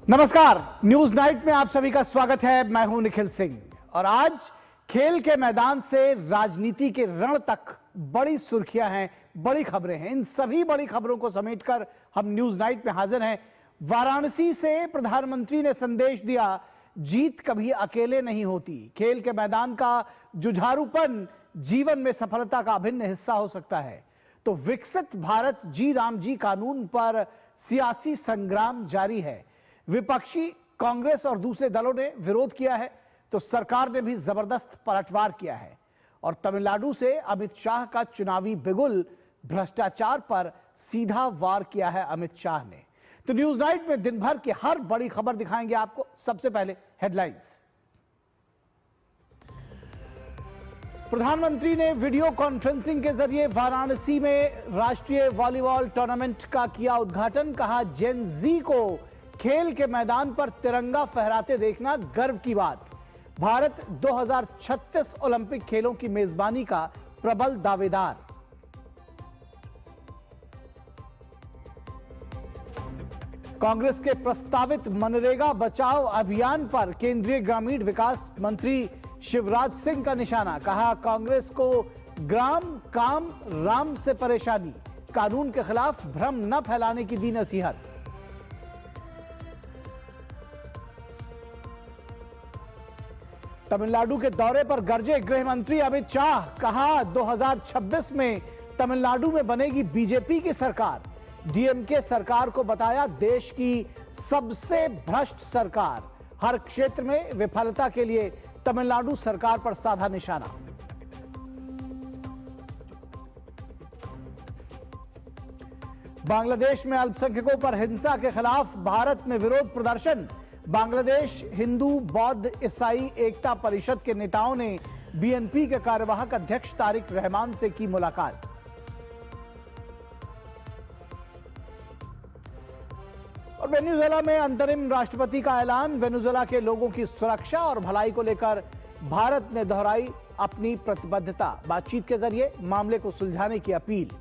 नमस्कार, news night में आप सभी का स्वागत है। मैं हूं निखिल सिंह और आज खेल के मैदान से राजनीति के रण तक बड़ी सुर्खियां हैं, बड़ी खबरें हैं। इन सभी बड़ी खबरों को समेटकर हम न्यूज नाइट में हाजिर हैं। वाराणसी से प्रधानमंत्री ने संदेश दिया, जीत कभी अकेले नहीं होती। खेल के मैदान का जुझारूपन जीवन में सफलता का अभिन्न हिस्सा हो सकता है। तो विकसित भारत जी राम जी कानून पर सियासी संग्राम जारी है। विपक्षी कांग्रेस और दूसरे दलों ने विरोध किया है तो सरकार ने भी जबरदस्त पलटवार किया है। और तमिलनाडु से अमित शाह का चुनावी बिगुल, भ्रष्टाचार पर सीधा वार किया है अमित शाह ने। तो न्यूज नाइट में दिन भर की हर बड़ी खबर दिखाएंगे आपको। सबसे पहले हेडलाइंस। प्रधानमंत्री ने वीडियो कॉन्फ्रेंसिंग के जरिए वाराणसी में राष्ट्रीय वॉलीबॉल टूर्नामेंट का किया उद्घाटन। कहा, जेन जी को खेल के मैदान पर तिरंगा फहराते देखना गर्व की बात। भारत 2036 ओलंपिक खेलों की मेजबानी का प्रबल दावेदार। कांग्रेस के प्रस्तावित मनरेगा बचाओ अभियान पर केंद्रीय ग्रामीण विकास मंत्री शिवराज सिंह का निशाना। कहा, कांग्रेस को ग्राम काम राम से परेशानी, कानून के खिलाफ भ्रम न फैलाने की दी नसीहत। तमिलनाडु के दौरे पर गरजे गृह मंत्री अमित शाह। कहा, 2026 में तमिलनाडु में बनेगी बीजेपी की सरकार। डीएमके सरकार को बताया देश की सबसे भ्रष्ट सरकार। हर क्षेत्र में विफलता के लिए तमिलनाडु सरकार पर साधा निशाना। बांग्लादेश में अल्पसंख्यकों पर हिंसा के खिलाफ भारत में विरोध प्रदर्शन। बांग्लादेश हिंदू बौद्ध ईसाई एकता परिषद के नेताओं ने बीएनपी के कार्यवाहक अध्यक्ष तारिक रहमान से की मुलाकात। और वेनेजुएला में अंतरिम राष्ट्रपति का ऐलान। वेनेजुएला के लोगों की सुरक्षा और भलाई को लेकर भारत ने दोहराई अपनी प्रतिबद्धता। बातचीत के जरिए मामले को सुलझाने की अपील।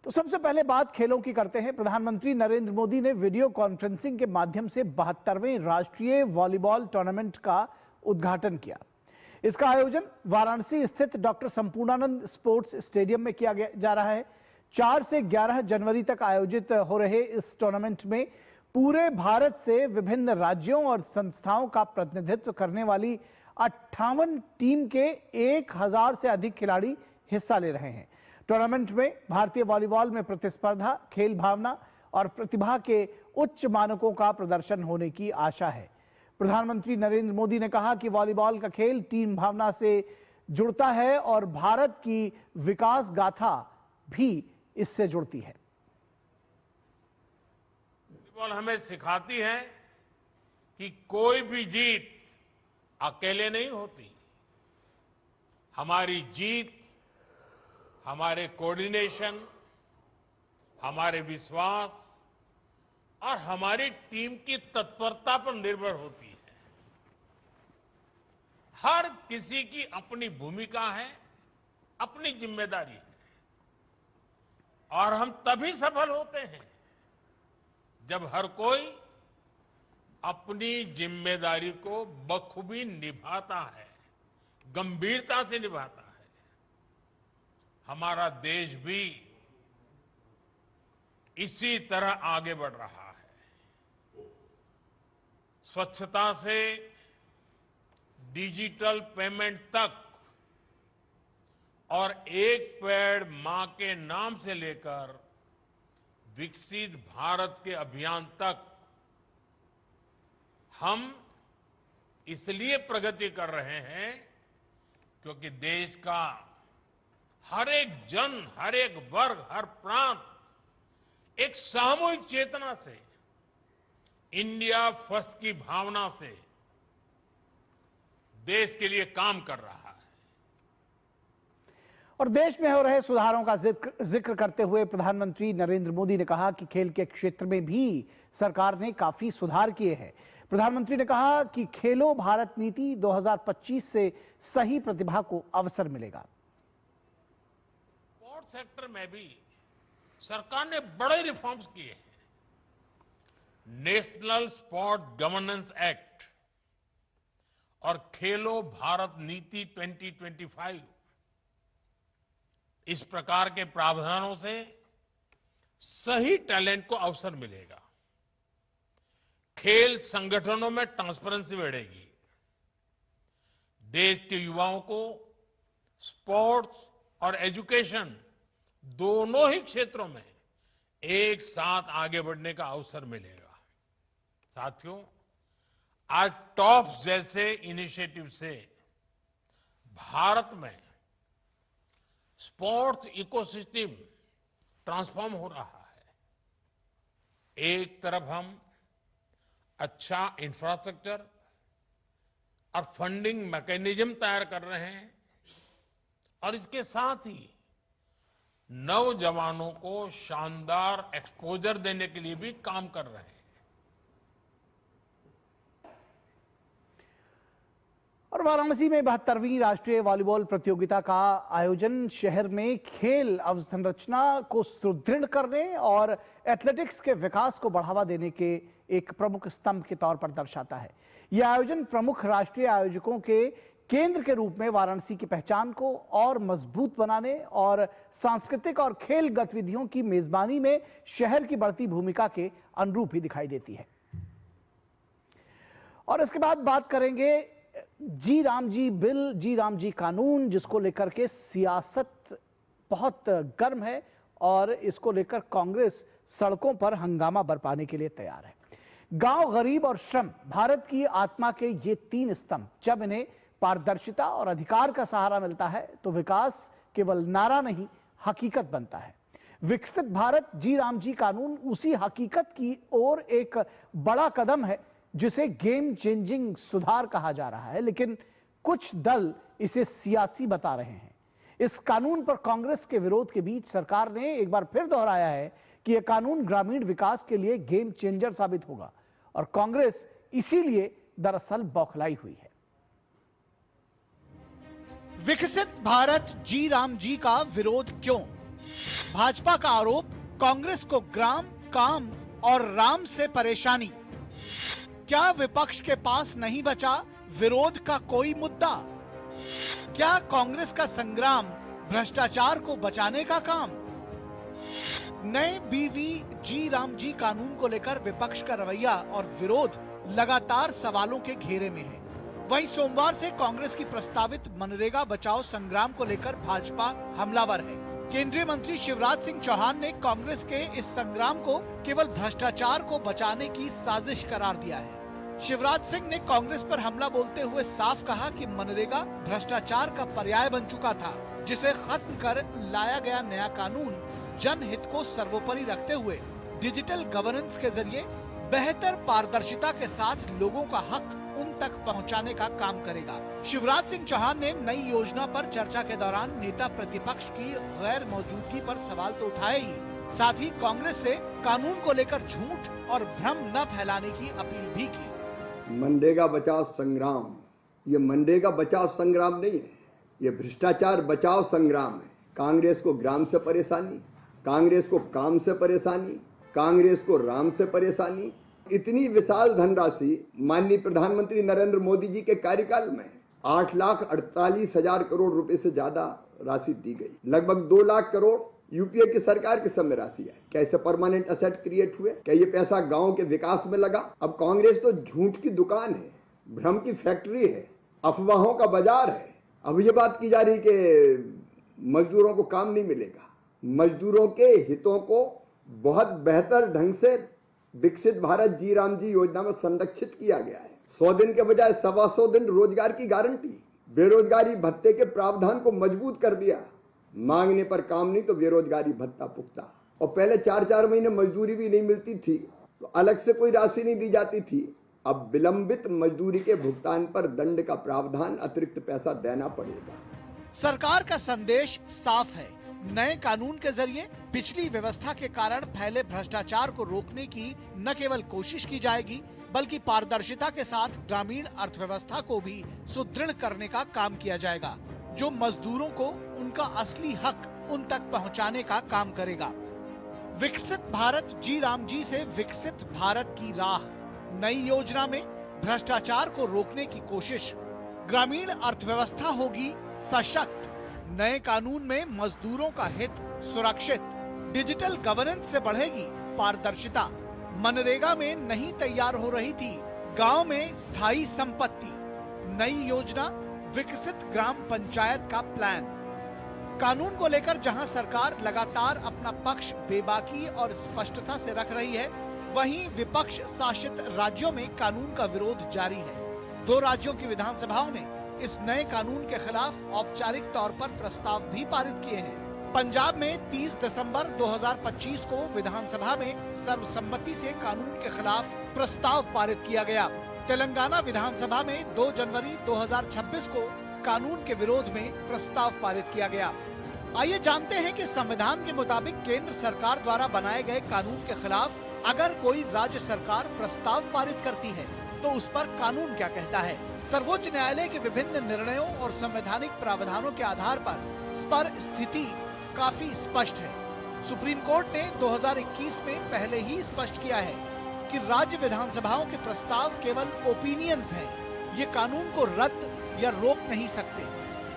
तो सबसे पहले बात खेलों की करते हैं। प्रधानमंत्री नरेंद्र मोदी ने वीडियो कॉन्फ्रेंसिंग के माध्यम से 72वें राष्ट्रीय वॉलीबॉल टूर्नामेंट का उद्घाटन किया। इसका आयोजन वाराणसी स्थित डॉक्टर संपूर्णानंद स्पोर्ट्स स्टेडियम में किया जा रहा है। 4 से 11 जनवरी तक आयोजित हो रहे इस टूर्नामेंट में पूरे भारत से विभिन्न राज्यों और संस्थाओं का प्रतिनिधित्व करने वाली 58 टीम के 1000 से अधिक खिलाड़ी हिस्सा ले रहे हैं। टूर्नामेंट में भारतीय वॉलीबॉल में प्रतिस्पर्धा, खेल भावना और प्रतिभा के उच्च मानकों का प्रदर्शन होने की आशा है। प्रधानमंत्री नरेंद्र मोदी ने कहा कि वॉलीबॉल का खेल टीम भावना से जुड़ता है और भारत की विकास गाथा भी इससे जुड़ती है। वॉलीबॉल हमें सिखाती है कि कोई भी जीत अकेले नहीं होती। हमारी जीत हमारे कोऑर्डिनेशन, हमारे विश्वास और हमारी टीम की तत्परता पर निर्भर होती है। हर किसी की अपनी भूमिका है, अपनी जिम्मेदारी है और हम तभी सफल होते हैं जब हर कोई अपनी जिम्मेदारी को बखूबी निभाता है, गंभीरता से निभाता है। हमारा देश भी इसी तरह आगे बढ़ रहा है। स्वच्छता से डिजिटल पेमेंट तक और एक पेड़ मां के नाम से लेकर विकसित भारत के अभियान तक हम इसलिए प्रगति कर रहे हैं क्योंकि देश का हर एक जन, हर एक वर्ग, हर प्रांत एक सामूहिक चेतना से, इंडिया फर्स्ट की भावना से देश के लिए काम कर रहा है। और देश में हो रहे सुधारों का जिक्र करते हुए प्रधानमंत्री नरेंद्र मोदी ने कहा कि खेल के क्षेत्र में भी सरकार ने काफी सुधार किए हैं। प्रधानमंत्री ने कहा कि खेलो भारत नीति 2025 से सही प्रतिभा को अवसर मिलेगा। स्पोर्ट्स सेक्टर में भी सरकार ने बड़े रिफॉर्म्स किए हैं। नेशनल स्पोर्ट्स गवर्नेंस एक्ट और खेलो भारत नीति 2025, इस प्रकार के प्रावधानों से सही टैलेंट को अवसर मिलेगा। खेल संगठनों में ट्रांसपेरेंसी बढ़ेगी। देश के युवाओं को स्पोर्ट्स और एजुकेशन दोनों ही क्षेत्रों में एक साथ आगे बढ़ने का अवसर मिलेगा। साथियों, आज टॉप्स जैसे इनिशिएटिव से भारत में स्पोर्ट्स इकोसिस्टम ट्रांसफॉर्म हो रहा है। एक तरफ हम अच्छा इंफ्रास्ट्रक्चर और फंडिंग मैकेनिज्म तैयार कर रहे हैं और इसके साथ ही नौजवानों को शानदार एक्सपोजर देने के लिए भी काम कर रहे हैं। और वाराणसी में 72वीं राष्ट्रीय वॉलीबॉल प्रतियोगिता का आयोजन शहर में खेल अवसंरचना को सुदृढ़ करने और एथलेटिक्स के विकास को बढ़ावा देने के एक प्रमुख स्तंभ के तौर पर दर्शाता है। यह आयोजन प्रमुख राष्ट्रीय आयोजकों के केंद्र के रूप में वाराणसी की पहचान को और मजबूत बनाने और सांस्कृतिक और खेल गतिविधियों की मेजबानी में शहर की बढ़ती भूमिका के अनुरूप ही दिखाई देती है। और इसके बाद बात करेंगे जी राम जी बिल, जी राम जी कानून, जिसको लेकर के सियासत बहुत गर्म है और इसको लेकर कांग्रेस सड़कों पर हंगामा बरपाने के लिए तैयार है। गांव, गरीब और श्रम भारत की आत्मा के ये तीन स्तंभ, जब इन्हें पारदर्शिता और अधिकार का सहारा मिलता है तो विकास केवल नारा नहीं, हकीकत बनता है। विकसित भारत जी राम जी कानून उसी हकीकत की ओर एक बड़ा कदम है जिसे गेम चेंजिंग सुधार कहा जा रहा है, लेकिन कुछ दल इसे सियासी बता रहे हैं। इस कानून पर कांग्रेस के विरोध के बीच सरकार ने एक बार फिर दोहराया है कि यह कानून ग्रामीण विकास के लिए गेम चेंजर साबित होगा और कांग्रेस इसीलिए दरअसल बौखलाई हुई है। विकसित भारत जी राम जी का विरोध क्यों? भाजपा का आरोप, कांग्रेस को ग्राम, काम और राम से परेशानी। क्या विपक्ष के पास नहीं बचा विरोध का कोई मुद्दा? क्या कांग्रेस का संग्राम भ्रष्टाचार को बचाने का काम? नए बीवी जी राम जी कानून को लेकर विपक्ष का रवैया और विरोध लगातार सवालों के घेरे में है। वहीं सोमवार से कांग्रेस की प्रस्तावित मनरेगा बचाओ संग्राम को लेकर भाजपा हमलावर है। केंद्रीय मंत्री शिवराज सिंह चौहान ने कांग्रेस के इस संग्राम को केवल भ्रष्टाचार को बचाने की साजिश करार दिया है। शिवराज सिंह ने कांग्रेस पर हमला बोलते हुए साफ कहा कि मनरेगा भ्रष्टाचार का पर्याय बन चुका था, जिसे खत्म कर लाया गया नया कानून जनहित को सर्वोपरि रखते हुए डिजिटल गवर्नेंस के जरिए बेहतर पारदर्शिता के साथ लोगों का हक उन तक पहुंचाने का काम करेगा। शिवराज सिंह चौहान ने नई योजना पर चर्चा के दौरान नेता प्रतिपक्ष की गैर मौजूदगी पर सवाल तो उठाए ही, साथ ही कांग्रेस से कानून को लेकर झूठ और भ्रम न फैलाने की अपील भी की। मनरेगा बचाओ संग्राम, ये मनरेगा बचाओ संग्राम नहीं है, ये भ्रष्टाचार बचाओ संग्राम है। कांग्रेस को ग्राम से परेशानी, कांग्रेस को काम से परेशानी, कांग्रेस को राम से परेशानी। इतनी विशाल धनराशि माननीय प्रधानमंत्री नरेंद्र मोदी जी के कार्यकाल में 8,48,000 करोड़ रुपए से ज्यादा राशि दी गई। लगभग 2 लाख करोड़ यूपीए की सरकार के समय राशि है। कैसे परमानेंट असेट क्रिएट हुए? क्या ये पैसा गांव के विकास में लगा? अब कांग्रेस तो झूठ की दुकान है, भ्रम की फैक्ट्री है, अफवाहों का बाजार है। अब ये बात की जा रही कि मजदूरों को काम नहीं मिलेगा। मजदूरों के हितों को बहुत बेहतर ढंग से विकसित भारत जी राम जी योजना में संरक्षित किया गया है। 100 दिन के बजाय 125 दिन रोजगार की गारंटी, बेरोजगारी भत्ते के प्रावधान को मजबूत कर दिया। मांगने पर काम नहीं तो बेरोजगारी भत्ता पुख्ता। और पहले 4-4 महीने मजदूरी भी नहीं मिलती थी तो अलग से कोई राशि नहीं दी जाती थी। अब विलंबित मजदूरी के भुगतान पर दंड का प्रावधान, अतिरिक्त पैसा देना पड़ेगा। सरकार का संदेश साफ है। नए कानून के जरिए पिछली व्यवस्था के कारण फैले भ्रष्टाचार को रोकने की न केवल कोशिश की जाएगी, बल्कि पारदर्शिता के साथ ग्रामीण अर्थव्यवस्था को भी सुदृढ़ करने का काम किया जाएगा, जो मजदूरों को उनका असली हक उन तक पहुंचाने का काम करेगा। विकसित भारत जी राम जी से विकसित भारत की राह। नई योजना में भ्रष्टाचार को रोकने की कोशिश। ग्रामीण अर्थव्यवस्था होगी सशक्त। नए कानून में मजदूरों का हित सुरक्षित। डिजिटल गवर्नेंस से बढ़ेगी पारदर्शिता। मनरेगा में नहीं तैयार हो रही थी गांव में स्थायी संपत्ति। नई योजना विकसित ग्राम पंचायत का प्लान। कानून को लेकर जहां सरकार लगातार अपना पक्ष बेबाकी और स्पष्टता से रख रही है, वहीं विपक्ष शासित राज्यों में कानून का विरोध जारी है। 2 राज्यों की विधानसभाओं ने इस नए कानून के खिलाफ औपचारिक तौर पर प्रस्ताव भी पारित किए हैं। पंजाब में 30 दिसंबर 2025 को विधानसभा में सर्वसम्मति से कानून के खिलाफ प्रस्ताव पारित किया गया। तेलंगाना विधानसभा में 2 जनवरी 2026 को कानून के विरोध में प्रस्ताव पारित किया गया। आइए जानते हैं कि संविधान के मुताबिक केंद्र सरकार द्वारा बनाए गए कानून के खिलाफ अगर कोई राज्य सरकार प्रस्ताव पारित करती है तो उस पर कानून क्या कहता है। सर्वोच्च न्यायालय के विभिन्न निर्णयों और संवैधानिक प्रावधानों के आधार पर स्थिति काफी स्पष्ट है। सुप्रीम कोर्ट ने 2021 में पहले ही स्पष्ट किया है कि राज्य विधानसभाओं के प्रस्ताव केवल ओपिनियंस हैं। ये कानून को रद्द या रोक नहीं सकते।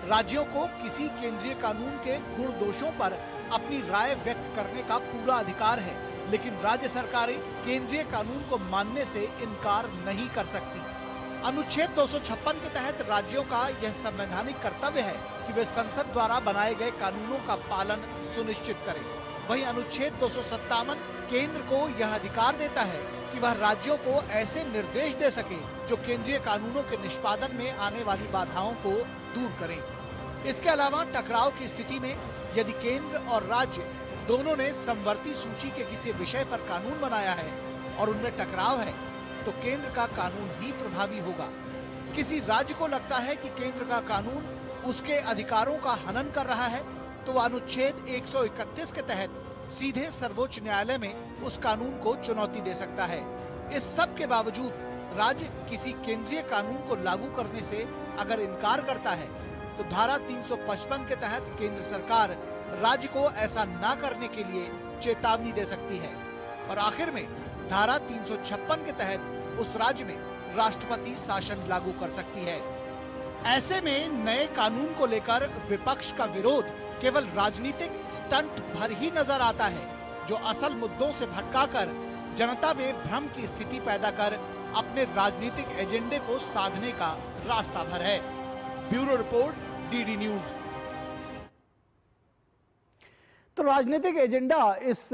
राज्यों को किसी केंद्रीय कानून के गुण दोषों पर अपनी राय व्यक्त करने का पूरा अधिकार है, लेकिन राज्य सरकारें केंद्रीय कानून को मानने से इनकार नहीं कर सकती। अनुच्छेद 256 के तहत राज्यों का यह संवैधानिक कर्तव्य है कि वे संसद द्वारा बनाए गए कानूनों का पालन सुनिश्चित करें। वहीं अनुच्छेद 257 केंद्र को यह अधिकार देता है कि वह राज्यों को ऐसे निर्देश दे सके जो केंद्रीय कानूनों के निष्पादन में आने वाली बाधाओं को दूर करें। इसके अलावा टकराव की स्थिति में यदि केंद्र और राज्य दोनों ने समवर्ती सूची के किसी विषय पर कानून बनाया है और उनमें टकराव है तो केंद्र का कानून ही प्रभावी होगा। किसी राज्य को लगता है कि केंद्र का कानून उसके अधिकारों का हनन कर रहा है तो वह अनुच्छेद 131 के तहत सीधे सर्वोच्च न्यायालय में उस कानून को चुनौती दे सकता है। इस सब के बावजूद राज्य किसी केंद्रीय कानून को लागू करने से अगर इनकार करता है तो धारा 355 के तहत केंद्र सरकार राज्य को ऐसा ना करने के लिए चेतावनी दे सकती है और आखिर में धारा 356 के तहत उस राज्य में राष्ट्रपति शासन लागू कर सकती है। ऐसे में नए कानून को लेकर विपक्ष का विरोध केवल राजनीतिक स्टंट भर ही नजर आता है, जो असल मुद्दों से भटकाकर जनता में भ्रम की स्थिति पैदा कर अपने राजनीतिक एजेंडे को साधने का रास्ता भर है। Bureau report, DD news. तो राजनीतिक एजेंडा इस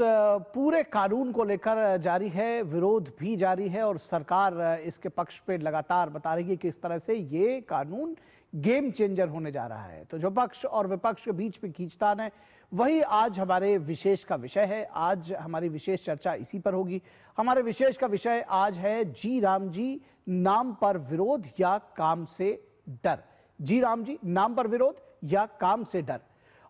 पूरे कानून को लेकर जारी है, विरोध भी जारी है और सरकार इसके पक्ष पे लगातार बता रही है कि इस तरह से ये कानून गेम चेंजर होने जा रहा है। तो जो पक्ष और विपक्ष के बीच में खींचतान है वही आज हमारे विशेष का विषय है। आज हमारी विशेष चर्चा इसी पर होगी। हमारे विशेष का विषय आज है जी राम जी नाम पर विरोध या काम से डर। जी राम जी नाम पर विरोध या काम से डर।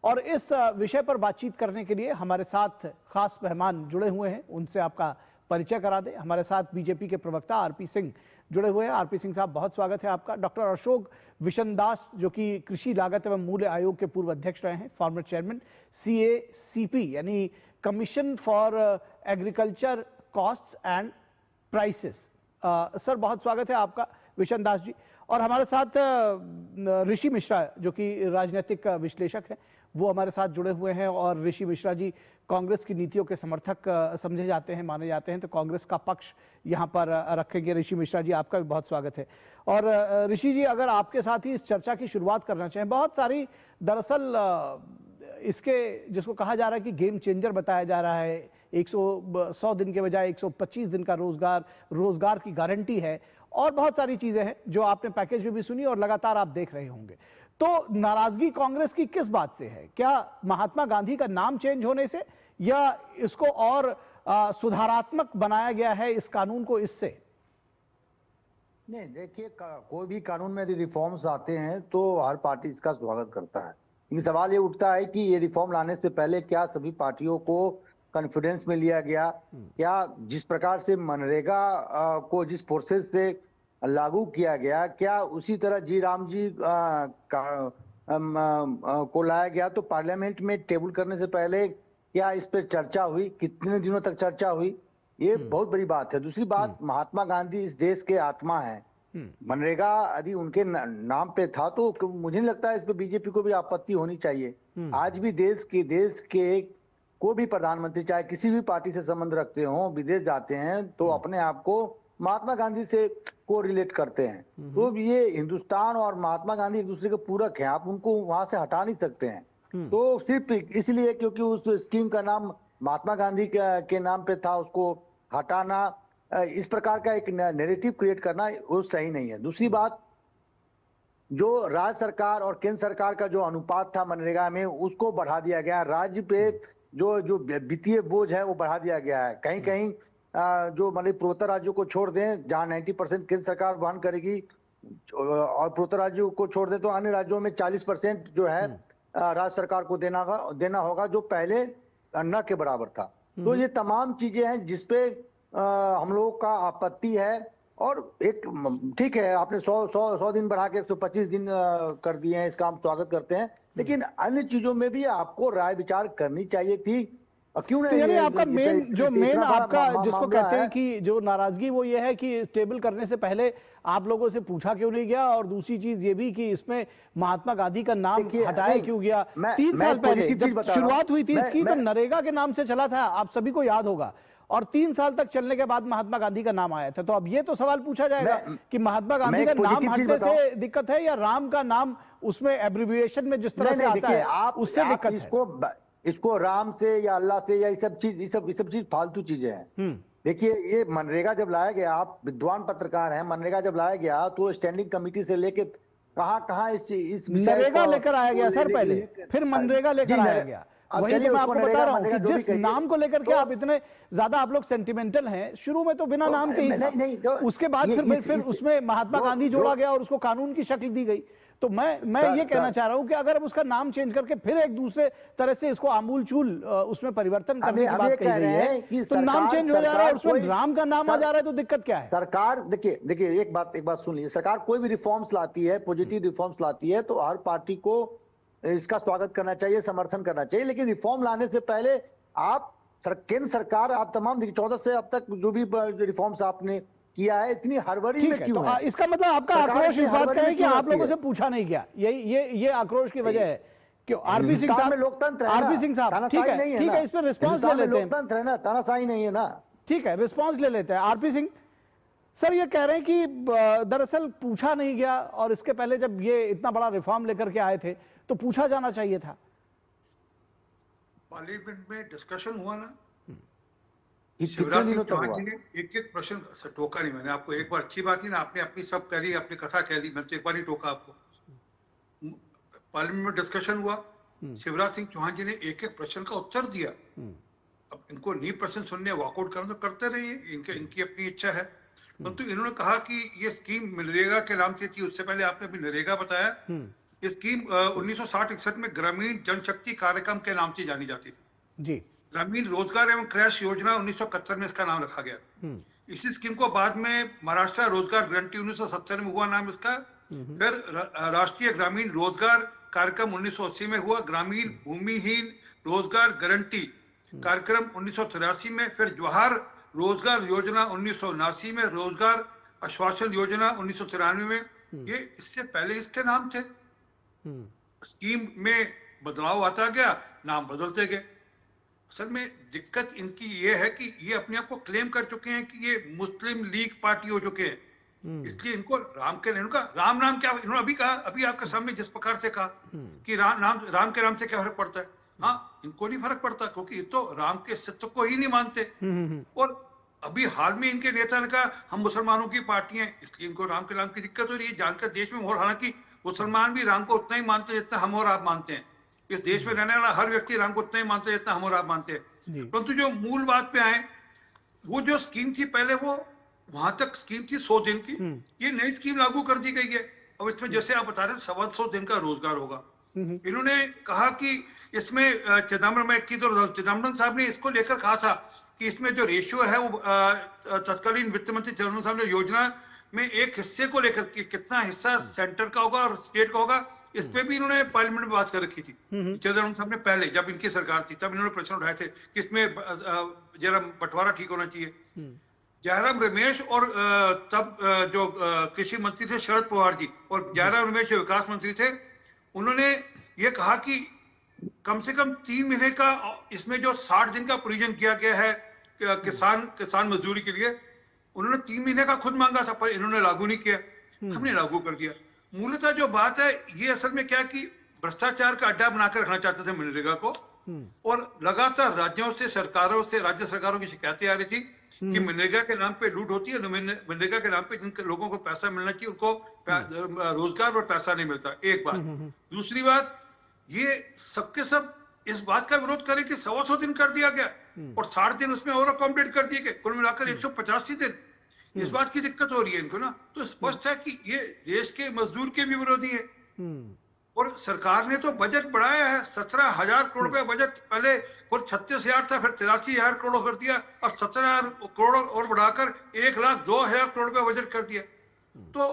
और इस विषय पर बातचीत करने के लिए हमारे साथ खास मेहमान जुड़े हुए हैं, उनसे आपका परिचय करा दें। हमारे साथ बीजेपी के प्रवक्ता आरपी सिंह जुड़े हुए हैं। आरपी सिंह साहब, बहुत स्वागत है आपका। डॉक्टर अशोक विशनदास, जो कि कृषि लागत एवं मूल्य आयोग के पूर्व अध्यक्ष रहे हैं, फॉर्मर चेयरमैन CACP यानी commission for agriculture costs and prices. Sir, बहुत स्वागत है आपका विशनदास जी। और हमारे साथ ऋषि मिश्रा, जो कि राजनीतिक विश्लेषक हैं, वो हमारे साथ जुड़े हुए हैं। और ऋषि मिश्रा जी कांग्रेस की नीतियों के समर्थक समझे जाते हैं, माने जाते हैं, तो कांग्रेस का पक्ष यहाँ पर रखेंगे। ऋषि मिश्रा जी, आपका भी बहुत स्वागत है। और ऋषि जी, अगर आपके साथ ही इस चर्चा की शुरुआत करना चाहें, बहुत सारी दरअसल इसके जिसको कहा जा रहा है कि गेम चेंजर बताया जा रहा है, 100 दिन के बजाय 125 दिन का रोजगार की गारंटी है और बहुत सारी चीजें हैं जो आपने पैकेज में भी सुनी और लगातार आप देख रहे होंगे। तो नाराजगी कांग्रेस की किस बात से है? क्या महात्मा गांधी का नाम चेंज होने से, या इसको और सुधारात्मक बनाया गया है इस कानून को इससे? नहीं, देखिए, कोई भी कानून में यदि रिफॉर्म्स आते हैं तो हर पार्टी इसका स्वागत करता है। लेकिन सवाल ये उठता है कि ये रिफॉर्म लाने से पहले क्या सभी पार्टियों को कॉन्फिडेंस में लिया गया? क्या जिस प्रकार से मनरेगा को जिस प्रोसेस से लागू किया गया, क्या उसी तरह जी राम जी को लाया गया? तो पार्लियामेंट में टेबल करने से पहले क्या इस पर चर्चा हुई, कितने दिनों तक चर्चा हुई, ये बहुत बड़ी बात है। दूसरी बात, महात्मा गांधी इस देश के आत्मा है। मनरेगा यदि उनके नाम पे था तो मुझे नहीं लगता है इस पे बीजेपी को भी आपत्ति होनी चाहिए। आज भी देश के कोई भी प्रधानमंत्री चाहे किसी भी पार्टी से संबंध रखते हो, विदेश जाते हैं तो अपने आप को महात्मा गांधी से को रिलेट करते हैं। तो ये हिंदुस्तान और महात्मा गांधी एक दूसरे के पूरक हैं, आप उनको वहां से हटा नहीं सकते हैं। तो सिर्फ इसलिए क्योंकि उस स्कीम का नाम महात्मा गांधी के नाम पे था, उसको हटाना, इस प्रकार का एक नैरेटिव क्रिएट करना वो सही नहीं है। दूसरी बात, जो राज्य सरकार और केंद्र सरकार का जो अनुपात था मनरेगा में, उसको बढ़ा दिया गया। राज्य पे जो वित्तीय बोझ है वो बढ़ा दिया गया है। कहीं कहीं जो मतलब पूर्वोत्तर राज्यों को छोड़ दें जहां 90% केंद्र सरकार वहन करेगी, और पूर्वोत्तर राज्यों को छोड़ दें तो अन्य राज्यों में 40% जो है राज्य सरकार को देना होगा, जो पहले न के बराबर था। तो ये तमाम चीजें हैं जिसपे हम लोगों का आपत्ति है। और एक ठीक है, आपने 100 दिन बढ़ा के 125 दिन कर दिए हैं, इसका हम स्वागत करते हैं, लेकिन अन्य चीजों में भी आपको राय विचार करनी चाहिए थी। क्यों नहीं? यानी आपका मेन आपका जिसको कहते हैं कि जो नाराजगी वो ये है कि टेबल करने से पहले आप लोगों से पूछा क्यों नहीं गया, और दूसरी चीज ये भी कि इसमें महात्मा गांधी का नाम हटाया क्यों गया। 3 साल पहले जब शुरुआत हुई थी इसकी तो नरेगा के नाम से चला था, आप सभी को याद होगा, और 3 साल तक चलने के बाद महात्मा गांधी का नाम आया था। तो अब ये तो सवाल पूछा जाएगा कि महात्मा गांधी का नाम हटने से दिक्कत है या राम का नाम उसमें एब्रिविएशन में जिस तरह से आता है उससे दिक्कत है? इसको राम से या अल्लाह से या ये सब चीज फालतू चीजें हैं। देखिए, ये मनरेगा जब लाया गया, आप विद्वान पत्रकार हैं, मनरेगा जब लाया गया तो स्टैंडिंग कमेटी से लेके कहां इस नरेगा लेकर आया गया सर पहले, फिर मनरेगा लेकर आया गया। वही तो मैं आपको बता रहा हूँ कि जिस नाम को लेकर के आप इतने ज्यादा आप लोग सेंटिमेंटल हैं, शुरू में तो बिना नाम के ही था, उसके बाद फिर उसमें महात्मा गांधी जोड़ा गया और उसको कानून की शक्ल दी गई। तो मैं ये कहना चाह रहा हूं कि अगर अब उसका नाम चेंज करके फिर एक दूसरे तरह से इसको आमूल चूल उसमें परिवर्तन करने की बात कही गई है, तो नाम चेंज हो जा रहा है, उसमें राम का नाम आ जा रहा है, तो दिक्कत क्या है? सरकार देखिए एक बात सुन लीजिए, सरकार कोई भी रिफॉर्म्स लाती है, पॉजिटिव रिफॉर्म्स लाती है, तो हर पार्टी को इसका स्वागत करना चाहिए, समर्थन करना चाहिए। लेकिन रिफॉर्म लाने से पहले आप केंद्र सरकार, आप तमाम 14 से अब तक जो भी रिफॉर्म्स आपने किया है, इतनी हड़बड़ी में क्यों है? इसका मतलब आपका आक्रोश इस बात का है कि आप लोगों से पूछा नहीं गया, ये आक्रोश की वजह है। क्यों? आरपी सिंह साहब, लोकतंत्र है, आरपी सिंह साहब, ठीक है, इस पर रिस्पॉन्स ले लेते हैं। लोकतंत्र है ना, तानाशाही नहीं है ना। ठीक है, रिस्पॉन्स ले लेते हैं। आरपी सिंह सर ये कह रहे हैं कि दरअसल पूछा नहीं गया, और इसके पहले जब ये इतना बड़ा रिफॉर्म लेकर के आए थे तो पूछा जाना चाहिए था। पार्लियामेंट में डिस्कशन हुआ ना, शिवराज सिंह चौहान जी ने एक प्रश्न टोका नहीं। मैंने आपको एक बार, अच्छी बात ही ना, आपने अपनी सब कह ली, अपनी कथा कह ली, मैंने तो एक बार ही टोका आपको। पार्लियामेंट में डिस्कशन हुआ, शिवराज सिंह चौहान जी ने एक प्रश्न का उत्तर दिया। अब इनको नहीं प्रश्न सुनने, वॉकआउट करना तो करते रहिए, इनकी अपनी इच्छा है। परंतु इन्होंने कहा कि ये स्कीम मनरेगा के नाम से थी, उससे पहले आपने अभी नरेगा बताया। ये स्कीम 1960-61 में ग्रामीण जनशक्ति कार्यक्रम के नाम से जानी जाती थी जी। ग्रामीण रोजगार एवं क्रैश योजना 1971 में इसका नाम रखा गया। इसी स्कीम को बाद में महाराष्ट्र रोजगार गारंटी 1970 में हुआ नाम इसका। फिर राष्ट्रीय ग्रामीण रोजगार कार्यक्रम 1980 में हुआ। ग्रामीण भूमिहीन रोजगार गारंटी कार्यक्रम 1983 में। फिर जवाहर रोजगार योजना 1979 में। रोजगार आश्वासन योजना 1993 में। ये इससे पहले इसके नाम थे। स्कीम में बदलाव आता गया, नाम बदलते गए। असल में दिक्कत इनकी ये है कि ये अपने आप को क्लेम कर चुके हैं कि ये मुस्लिम लीग पार्टी हो चुके हैं, इसलिए इनको राम के राम नाम क्या, इन्होंने अभी कहा, अभी आपके सामने जिस प्रकार से कहा कि राम के नाम से क्या फर्क पड़ता है। हाँ, इनको नहीं फर्क पड़ता, क्योंकि ये तो राम के अस्तित्व को ही नहीं मानते। और अभी हाल में इनके नेता ने कहा हम मुसलमानों की पार्टी हैं, इसलिए इनको राम के नाम की दिक्कत हो रही है। जानकर देश में माहौल, हालांकि मुसलमान भी राम को उतना ही मानते हैं जितना हम और आप मानते हैं। इस देश में रहने वाला हर व्यक्ति राम को उतना ही मानते हैं जितना हम और आप मानते हैं। परंतु जो मूल बात पे आए, वो जो स्कीम थी पहले, वो वहां तक स्कीम थी 100 दिन की। ये नई स्कीम लागू कर दी गई है। अब इसमें जैसे आप बता रहे हैं 125 दिन का रोजगार होगा। इन्होंने कहा कि इसमें चिदम्बरम साहब ने इसको लेकर कहा था कि इसमें जो रेशियो है वो तत्कालीन वित्त मंत्री चिदम्बरम साहब ने योजना में एक हिस्से को लेकर के कितना हिस्सा सेंटर का होगा और स्टेट का होगा, इस पे भी इन्होंने पार्लियामेंट में बात कर रखी थी। चिदंबरम साहब ने पहले, जब इनकी सरकार थी, तब इन्होंने प्रश्न उठाए थे कि इसमें जरा बंटवारा ठीक होना चाहिए। जयराम रमेश और तब जो कृषि मंत्री थे शरद पवार जी, और जयराम रमेश जो विकास मंत्री थे, उन्होंने ये कहा कि कम से कम 3 महीने का इसमें जो 60 दिन का प्रोविजन किया गया है किसान मजदूरी के लिए, उन्होंने 3 महीने का खुद मांगा था, पर इन्होंने लागू नहीं किया, हमने लागू कर दिया। मूलतः जो बात है ये असल में क्या कि भ्रष्टाचार का अड्डा बनाकर रखना चाहते थे मनरेगा को, और लगातार राज्यों से, सरकारों से, राज्य सरकारों की शिकायतें आ रही थी कि मनरेगा के नाम पे लूट होती है, मनरेगा के नाम पे जिन लोगों को पैसा मिलना चाहिए उनको रोजगार और पैसा नहीं मिलता। एक बात। दूसरी बात, ये सबके सब इस बात का विरोध करें कि 125 दिन कर दिया गया और 60 दिन उसमें और अकोमोडेट कर दिए गए, कुल मिलाकर 185 दिन। इस बात की दिक्कत हो रही है इनको ना, तो स्पष्ट है कि ये देश के मजदूर के भी विरोधी है। और सरकार ने तो बजट बढ़ाया है, 17,000 करोड़ रुपए बजट, पहले कुल 36,000 था, फिर 83,000 करोड़ कर दिया, और 17,000 करोड़ और बढ़ाकर 1,02,000 करोड़ रुपए बजट कर दिया। तो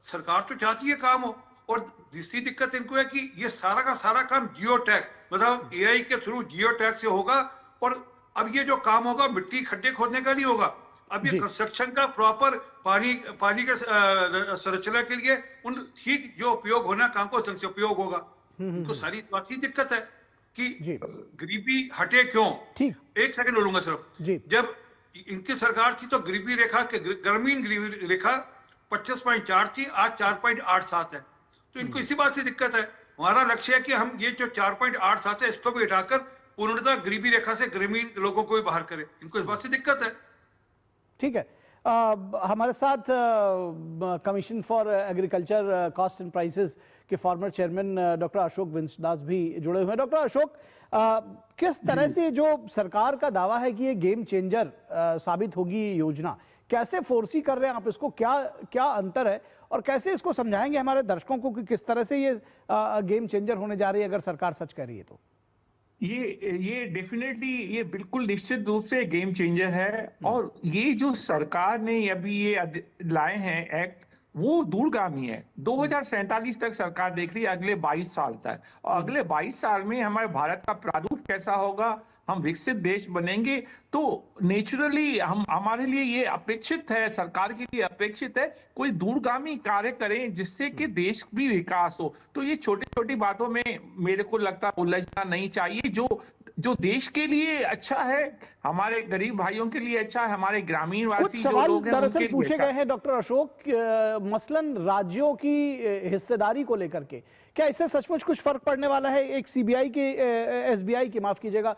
सरकार तो चाहती है काम हो, और दूसरी दिक्कत इनको है कि ये सारा का सारा काम जियो टैग, मतलब एआई के थ्रू जियो टैग से होगा। और अब ये जो काम होगा मिट्टी खड्डे खोदने का नहीं होगा, अब ये कंस्ट्रक्शन का प्रॉपर पानी के संरचना के लिए उन ठीक जो उपयोग होना काम को ढंग से उपयोग होगा। इनको सारी बात की दिक्कत है कि गरीबी हटे क्यों। एक सेकंड बोलूंगा सिर्फ। जब इनकी सरकार थी तो गरीबी रेखा के ग्रामीण गरीबी रेखा 25.4 थी, आज 4.87 है। तो इनको इसी बात से दिक्कत है। हमारा लक्ष्य है कि हम ये जो 4.87 है इसको भी हटाकर पूर्णतः गरीबी रेखा से ग्रामीण लोगों को भी बाहर करें। इनको इस बात से दिक्कत है। ठीक है। हमारे साथ commission for agriculture cost and prices के फॉर्मर चेयरमैन डॉक्टर अशोक विंसदास भी जुड़े हुए हैं। डॉक्टर अशोक, किस तरह से जो सरकार का दावा है कि ये गेम चेंजर साबित होगी ये योजना, कैसे फोर्सी कर रहे हैं आप इसको, क्या अंतर है, और कैसे इसको समझाएंगे हमारे दर्शकों को कि किस तरह से ये गेम चेंजर होने जा रही है अगर सरकार सच कह रही है तो? ये डेफिनेटली ये बिल्कुल निश्चित रूप से गेम चेंजर है। और ये जो सरकार ने अभी ये लाए हैं एक्ट, वो दूरगामी है। 2047 तक सरकार देख रही है, अगले 22 साल तक। और अगले 22 साल में हमारे भारत का प्रारूप कैसा होगा, हम विकसित देश बनेंगे, तो नेचुरली हमारे लिए ये अपेक्षित है, सरकार के लिए अपेक्षित है कोई दूरगामी कार्य करें जिससे कि देश भी विकास हो। तो ये छोटी छोटी बातों में मेरे को लगता है उलझना नहीं चाहिए। जो देश के लिए अच्छा है, हमारे गरीब भाइयों के लिए अच्छा है, हमारे ग्रामीण वासी जो लोग हैं दरअसल पूछे गए हैं डॉक्टर अशोक, मसलन राज्यों की हिस्सेदारी को लेकर के, क्या इससे सचमुच कुछ फर्क पड़ने वाला है? एक सीबीआई की, एसबीआई की, माफ कीजिएगा,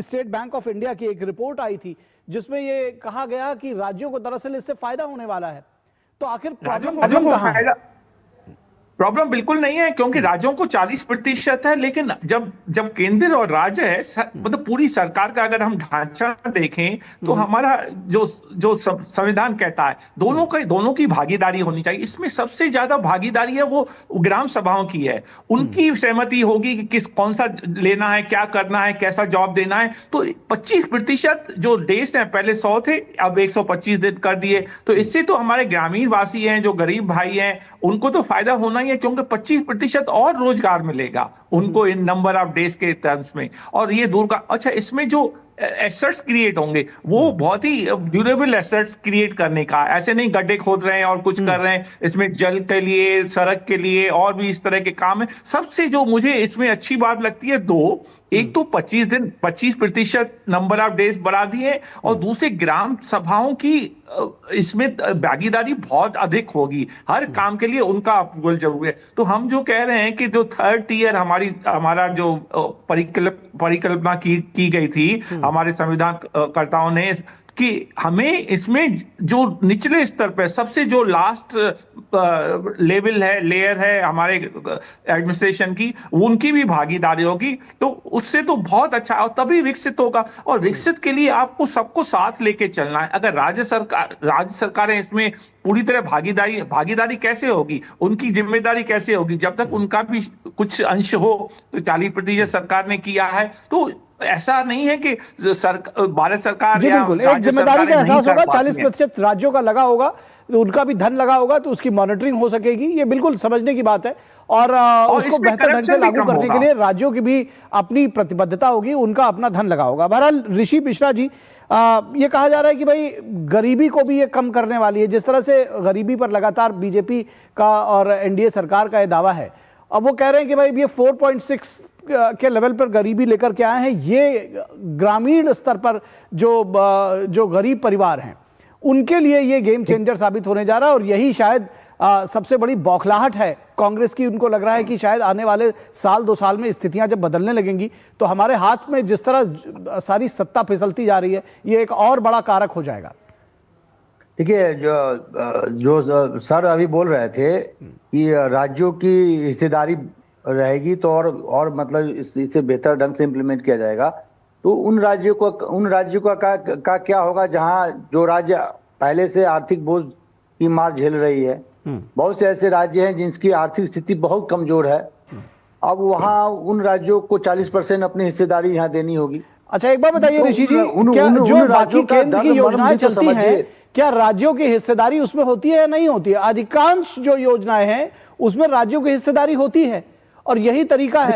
स्टेट बैंक ऑफ इंडिया की एक रिपोर्ट आई थी जिसमें ये कहा गया कि राज्यों को दरअसल इससे फायदा होने वाला है। तो आखिर प्रॉब्लम बिल्कुल नहीं है, क्योंकि राज्यों को 40% है, लेकिन जब केंद्र और राज्य है, मतलब पूरी सरकार का अगर हम ढांचा देखें तो हमारा जो संविधान कहता है दोनों की भागीदारी होनी चाहिए। इसमें सबसे ज्यादा भागीदारी है वो ग्राम सभाओं की है। उनकी सहमति होगी कि कौन सा लेना है, क्या करना है, कैसा जॉब देना है। तो 25% जो डेज है, पहले 100 थे, अब 125 दिन कर दिए। तो इससे तो हमारे ग्रामीण वासी हैं, जो गरीब भाई हैं, उनको तो फायदा होना है, क्योंकि 25% और रोजगार मिलेगा उनको इन नंबर ऑफ डेज के टर्म्स में। और ये दूर का अच्छा, इसमें जो एसेट्स क्रिएट होंगे वो बहुत ही ड्यूरेबल एसेट्स क्रिएट करने का, ऐसे नहीं गड्ढे खोद रहे हैं और कुछ कर रहे हैं। इसमें जल के लिए, सड़क के लिए और भी इस तरह के काम है। सबसे जो मुझे इसमें अच्छी बात लगती है एक तो 25% नंबर ऑफ डेज बढ़ा दिए, और दूसरे ग्राम सभाओं की इसमें भागीदारी बहुत अधिक होगी। हर काम के लिए उनका अप्रूवल जरूरी है। तो हम जो कह रहे हैं कि जो 3rd ईयर हमारा जो परिकल्पना की गई थी हमारे संविधान कर्ताओं ने, कि हमें इसमें जो निचले स्तर पर सबसे जो लास्ट लेवल है, लेयर है हमारे एडमिनिस्ट्रेशन की, उनकी भी भागीदारी होगी। तो उससे तो बहुत अच्छा, और तभी विकसित होगा। और विकसित के लिए आपको सबको साथ लेके चलना है। अगर राज्य सरकारें इसमें पूरी तरह भागीदारी कैसे होगी, उनकी जिम्मेदारी कैसे होगी, जब तक उनका भी कुछ अंश हो, तो 40% सरकार ने किया है। तो ऐसा नहीं है कि भारत सरकार जी या बिल्कुल, एक राज्य जिम्मेदारी का सरकारें नहीं एहसास कर होगा, पाती हैं। 40% राज्यों का लगा होगा, तो उनका भी धन लगा होगा, तो उसकी मॉनिटरिंग हो सकेगी। ये बिल्कुल समझने की बात है। और उसको इसमें बेहतर ढंग से corruption भी लागू कम करने के होगा। लिए राज्यों की भी अपनी प्रतिबद्धता होगी, उनका अपना धन लगा होगा। बहरहाल ऋषि मिश्रा जी, ये कहा जा रहा है कि भाई गरीबी को भी ये कम करने वाली है। जिस तरह से गरीबी पर लगातार बीजेपी का और एनडीए सरकार का ये दावा है, अब वो कह रहे हैं कि भाई ये 4.6 के लेवल पर गरीबी लेकर के आए हैं। ये ग्रामीण स्तर पर जो गरीब परिवार हैं उनके लिए ये गेम चेंजर साबित होने जा रहा है। और यही शायद सबसे बड़ी बौखलाहट है कांग्रेस की। उनको लग रहा है कि शायद आने वाले साल 2 साल में स्थितियां जब बदलने लगेंगी तो हमारे हाथ में जिस तरह सारी सत्ता फिसलती जा रही है, ये एक और बड़ा कारक हो जाएगा। देखिए, जो सर अभी बोल रहे थे कि राज्यों की हिस्सेदारी रहेगी तो और मतलब इसे बेहतर ढंग से इम्प्लीमेंट किया जाएगा। तो उन राज्यों का क्या होगा जहां जो राज्य पहले से आर्थिक बोझ की मार झेल रही है। बहुत से ऐसे राज्य हैं जिनकी आर्थिक स्थिति बहुत कमजोर है। अब वहां उन राज्यों को 40% अपनी हिस्सेदारी यहाँ देनी होगी। अच्छा, एक बार बताइए तो ऋषि जी, उन क्या जो बाकी राज्यों का केंद्र की दर्द योजनाएं मर्म भी तो चलती हैं, समझिए। क्या राज्यों की हिस्सेदारी उसमें होती है या नहीं होती है? अधिकांश जो योजनाएं हैं उसमें राज्यों की हिस्सेदारी होती है, और यही तरीका है।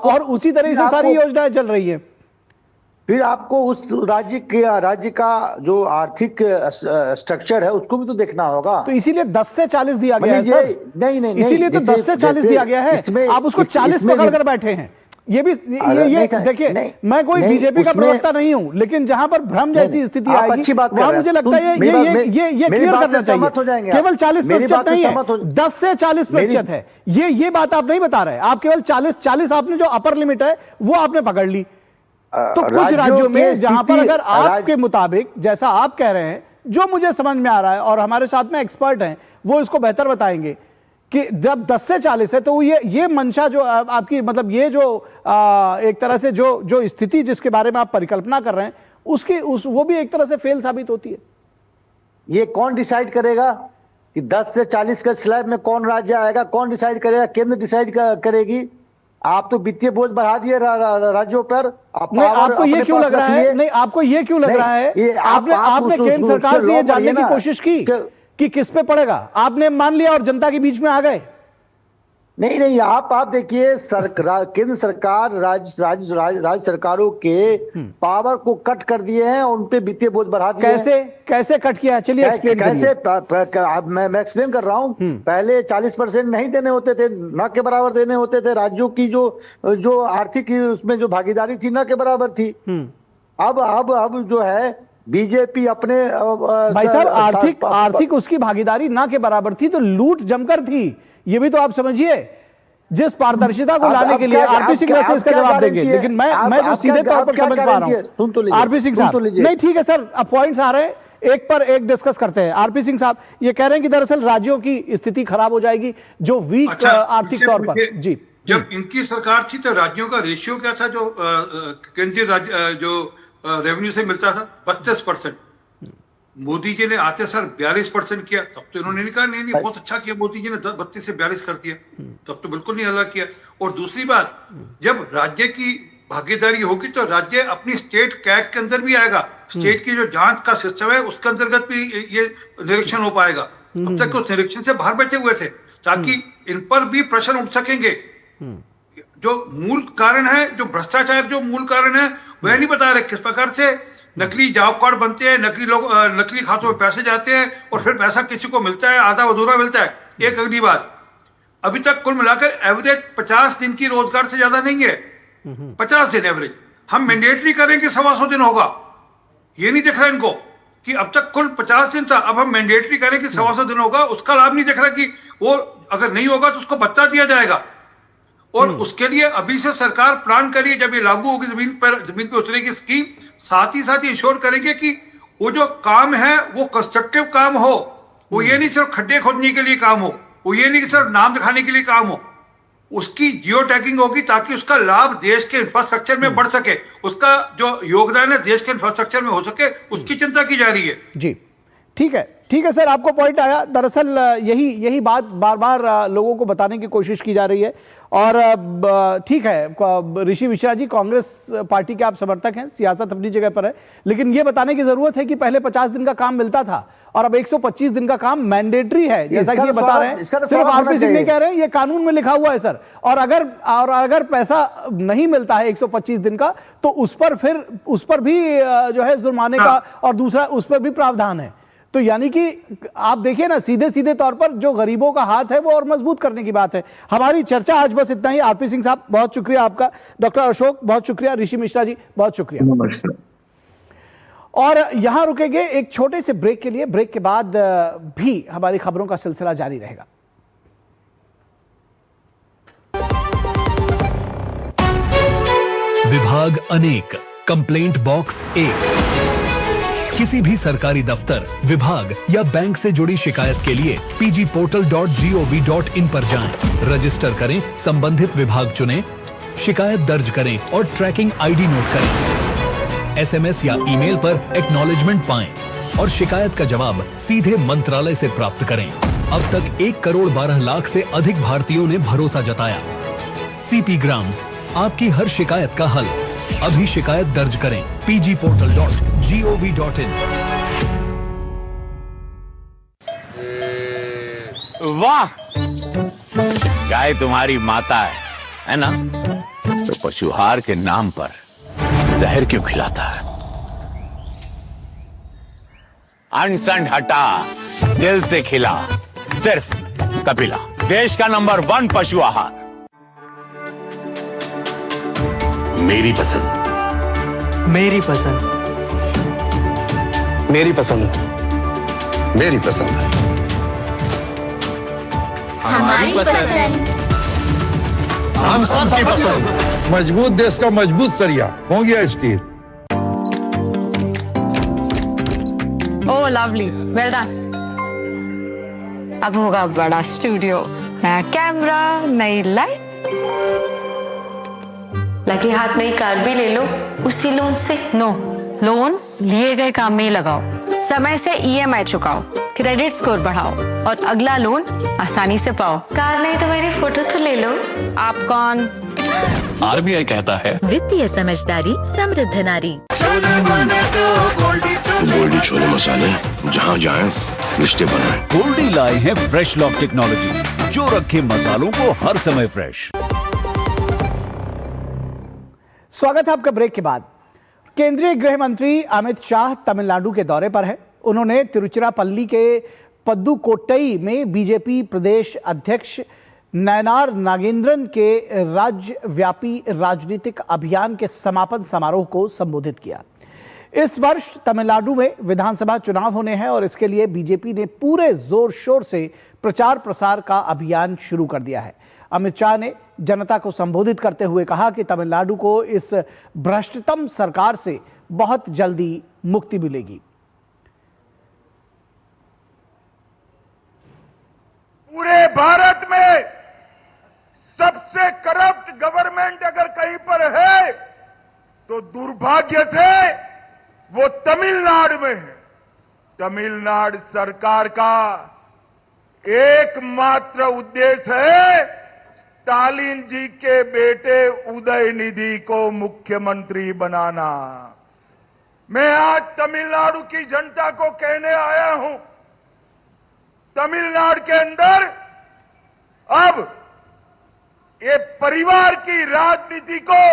और उसी तरह से सारी योजनाएं चल रही है। फिर आपको उस राज्य का जो आर्थिक स्ट्रक्चर है उसको भी तो देखना होगा। तो इसीलिए 10 से 40 दिया गया है सर। नहीं, इसीलिए तो 10 से 40 दिया गया है। आप उसको 40 पकड़ कर बैठे हैं। ये भी ये देखिए, मैं कोई बीजेपी का प्रवक्ता नहीं हूं, लेकिन जहां पर भ्रम जैसी स्थिति आएगी वहां मुझे लगता है ये क्लियर करना चाहिए। केवल 40% नहीं है, 10 से 40% है। ये बात आप नहीं बता रहे। आप केवल 40 आपने जो अपर लिमिट है वो आपने पकड़ ली। तो कुछ राज्यों में जहां पर अगर आपके मुताबिक, जैसा आप कह रहे हैं, जो मुझे समझ में आ रहा है, और हमारे साथ में एक्सपर्ट हैं वो इसको बेहतर बताएंगे कि जब 10 से 40 है तो ये मंशा जो आपकी, मतलब ये जो एक तरह से जो स्थिति जिसके बारे में आप परिकल्पना कर रहे हैं वो भी एक तरह से फेल साबित होती है। ये कौन डिसाइड करेगा कि 10 से 40 का स्लैब में कौन राज्य आएगा? कौन डिसाइड करेगा? केंद्र डिसाइड करेगी। आप तो वित्तीय बोझ बढ़ा दिए राज्यों पर। नहीं, आपको ये क्यों लग रहा है? नहीं, आपको ये क्यों लग रहा है? आपने केंद्र सरकार से ये जानने की कोशिश की कि किस पे पड़ेगा? आपने मान लिया और जनता के बीच में आ गए। नहीं, आप देखिए, केंद्र सरकार राज्य सरकारों के पावर को कट कर दिए हैं और उनपे वित्तीय बोझ बढ़ा दिए हैं। कैसे कट किया? चलिए एक्सप्लेन करिए। मैं एक्सप्लेन कर रहा हूं। पहले 40% नहीं देने होते थे, न के बराबर देने होते थे। राज्यों की जो आर्थिक उसमें जो भागीदारी थी न के बराबर थी। अब जो है बीजेपी अपने भाई साहब, आर्थिक उसकी भागीदारी ना के बराबर थी तो लूट जमकर थी। ये भी तो आप समझिए। जिस पारदर्शिता को लाने के लिए आरपी सिंह वैसे इसका जवाब देंगे, लेकिन मैं जो सीधे तौर पर समझ पा रहा हूं, आरपी सिंह साहब, नहीं ठीक है सर, अब पॉइंट्स आ रहे हैं, एक पर एक डिस्कस करते हैं। आरपी सिंह साहब ये कह रहे हैं कि दरअसल राज्यों की स्थिति खराब हो जाएगी जो वीक आर्थिक तौर पर। जी, जब इनकी सरकार थी तो राज्यों का रेशियो क्या था जो केंद्रीय जो रेवेन्यू से मिलता था? 32%। मोदी जी ने आते सर 42% किया, तब तो इन्होंने नहीं कहा नहीं बहुत अच्छा किया मोदी जी ने, 32 से 42 कर दिया, तब तो बिल्कुल नहीं अलग किया। और दूसरी बात, जब राज्य की भागीदारी होगी तो राज्य अपनी स्टेट कैग के अंदर भी आएगा। स्टेट की जो जांच का सिस्टम है उसके अंतर्गत भी ये निरीक्षण हो पाएगा। अब तक उस निरीक्षण से बाहर बैठे हुए थे ताकि इन पर भी प्रश्न उठ सकेंगे। जो मूल कारण है, जो भ्रष्टाचार जो मूल कारण है, वह नहीं बता रहे किस प्रकार से नकली जॉब कार्ड बनते हैं, नकली खातों में पैसे जाते हैं और फिर पैसा किसी को मिलता है, आधा अधूरा मिलता है। एक अगली बात, अभी तक कुल मिलाकर एवरेज 50 दिन की रोजगार से ज्यादा नहीं है। 50 दिन एवरेज। हम मैंडेटरी करेंगे 125 दिन होगा, ये नहीं दिख रहा इनको कि अब तक कुल 50 दिन था, अब हम मैंडेटरी करेंगे 125 दिन होगा। उसका लाभ नहीं दिख रहा कि वो अगर नहीं होगा तो उसको भत्ता दिया जाएगा। और उसके लिए अभी से सरकार प्लान करिए, जब ये लागू होगी जमीन पे उतरेगी स्कीम, साथ ही इंश्योर करेंगे कि वो जो काम है वो कंस्ट्रक्टिव काम हो। वो ये नहीं सिर्फ खड्डे खोदने के लिए काम हो, वो ये नहीं कि सिर्फ नाम दिखाने के लिए काम हो। उसकी जियो टैगिंग होगी ताकि उसका लाभ देश के इंफ्रास्ट्रक्चर में बढ़ सके, उसका जो योगदान है देश के इंफ्रास्ट्रक्चर में हो सके, उसकी चिंता की जा रही है। जी ठीक है सर, आपको पॉइंट आया। दरअसल यही बात बार बार लोगों को बताने की कोशिश की जा रही है। और ठीक है, ऋषि मिश्रा जी कांग्रेस पार्टी के आप समर्थक हैं, सियासत अपनी जगह पर है, लेकिन यह बताने की जरूरत है कि पहले 50 दिन का काम मिलता था और अब 125 दिन का काम मैंडेटरी है, जैसा कि ये बता रहे हैं। सिर्फ आरपी सिंह नहीं कह रहे हैं, ये कानून में लिखा हुआ है सर। और अगर पैसा नहीं मिलता है 125 दिन का, तो उस पर भी जो है जुर्माने का और दूसरा उस पर भी प्रावधान है। तो यानी कि आप देखिए ना, सीधे तौर पर जो गरीबों का हाथ है वो और मजबूत करने की बात है। हमारी चर्चा आज बस इतना ही। आरपी सिंह साहब बहुत शुक्रिया आपका, डॉक्टर अशोक बहुत शुक्रिया, ऋषि मिश्रा जी बहुत शुक्रिया। और यहां रुकेंगे एक छोटे से ब्रेक के लिए। ब्रेक के बाद भी हमारी खबरों का सिलसिला जारी रहेगा। विभाग अनेक, कंप्लेंट बॉक्स 1। किसी भी सरकारी दफ्तर, विभाग या बैंक से जुड़ी शिकायत के लिए pgportal.gov.in पर जाएं, रजिस्टर करें, संबंधित विभाग चुनें, शिकायत दर्ज करें और ट्रैकिंग आईडी नोट करें। एसएमएस या ईमेल पर एक्नॉलेजमेंट पाएं और शिकायत का जवाब सीधे मंत्रालय से प्राप्त करें। अब तक 1 करोड़ 12 लाख से अधिक भारतीयों ने भरोसा जताया। सीपी ग्राम्स, आपकी हर शिकायत का हल। अभी शिकायत दर्ज करें pgportal.gov.in। वाह, गाय तुम्हारी माता है ना? तो पशुहार के नाम पर जहर क्यों खिलाता है? अनसंड हटा, दिल से खिला, सिर्फ कपिला, देश का नंबर 1 पशु आहार। मेरी पसंद, मेरी पसंद, मेरी पसंद, मेरी पसंद, हमारी पसंद, हम सबकी पसंद। मजबूत देश का मजबूत सरिया हो गया स्टील। ओह लवली, वेल डन। अब होगा बड़ा स्टूडियो, नया कैमरा, नई लाइट्स, लगे हाथ नई कार भी ले लो उसी लोन से। नो, लोन लिए गए काम में ही लगाओ, समय से ईएमआई चुकाओ, क्रेडिट स्कोर बढ़ाओ और अगला लोन आसानी से पाओ। कार नहीं तो मेरी फोटो तो ले लो। आप कौन? आरबीआई कहता है, वित्तीय समझदारी समृद्ध नारी। गोल्डी छोले मसाले, जहाँ जाएं रिश्ते बनाएं। गोल्डी लाए हैं फ्रेश लॉक टेक्नोलॉजी, जो रखे मसालों को हर समय फ्रेश। स्वागत है आपका ब्रेक के बाद। केंद्रीय गृह मंत्री अमित शाह तमिलनाडु के दौरे पर है। उन्होंने तिरुचिरापल्ली के पद्दुकोट्टई में बीजेपी प्रदेश अध्यक्ष नयनार नागेंद्रन के राज्यव्यापी राजनीतिक अभियान के समापन समारोह को संबोधित किया। इस वर्ष तमिलनाडु में विधानसभा चुनाव होने हैं और इसके लिए बीजेपी ने पूरे जोर शोर से प्रचार प्रसार का अभियान शुरू कर दिया है। अमित शाह ने जनता को संबोधित करते हुए कहा कि तमिलनाडु को इस भ्रष्टतम सरकार से बहुत जल्दी मुक्ति मिलेगी। पूरे भारत में सबसे करप्ट गवर्नमेंट अगर कहीं पर है तो दुर्भाग्य से वो तमिलनाडु में है। तमिलनाडु सरकार का एकमात्र उद्देश्य है स्टालिन जी के बेटे उदयनिधि को मुख्यमंत्री बनाना। मैं आज तमिलनाडु की जनता को कहने आया हूं, तमिलनाडु के अंदर अब ये परिवार की राजनीति को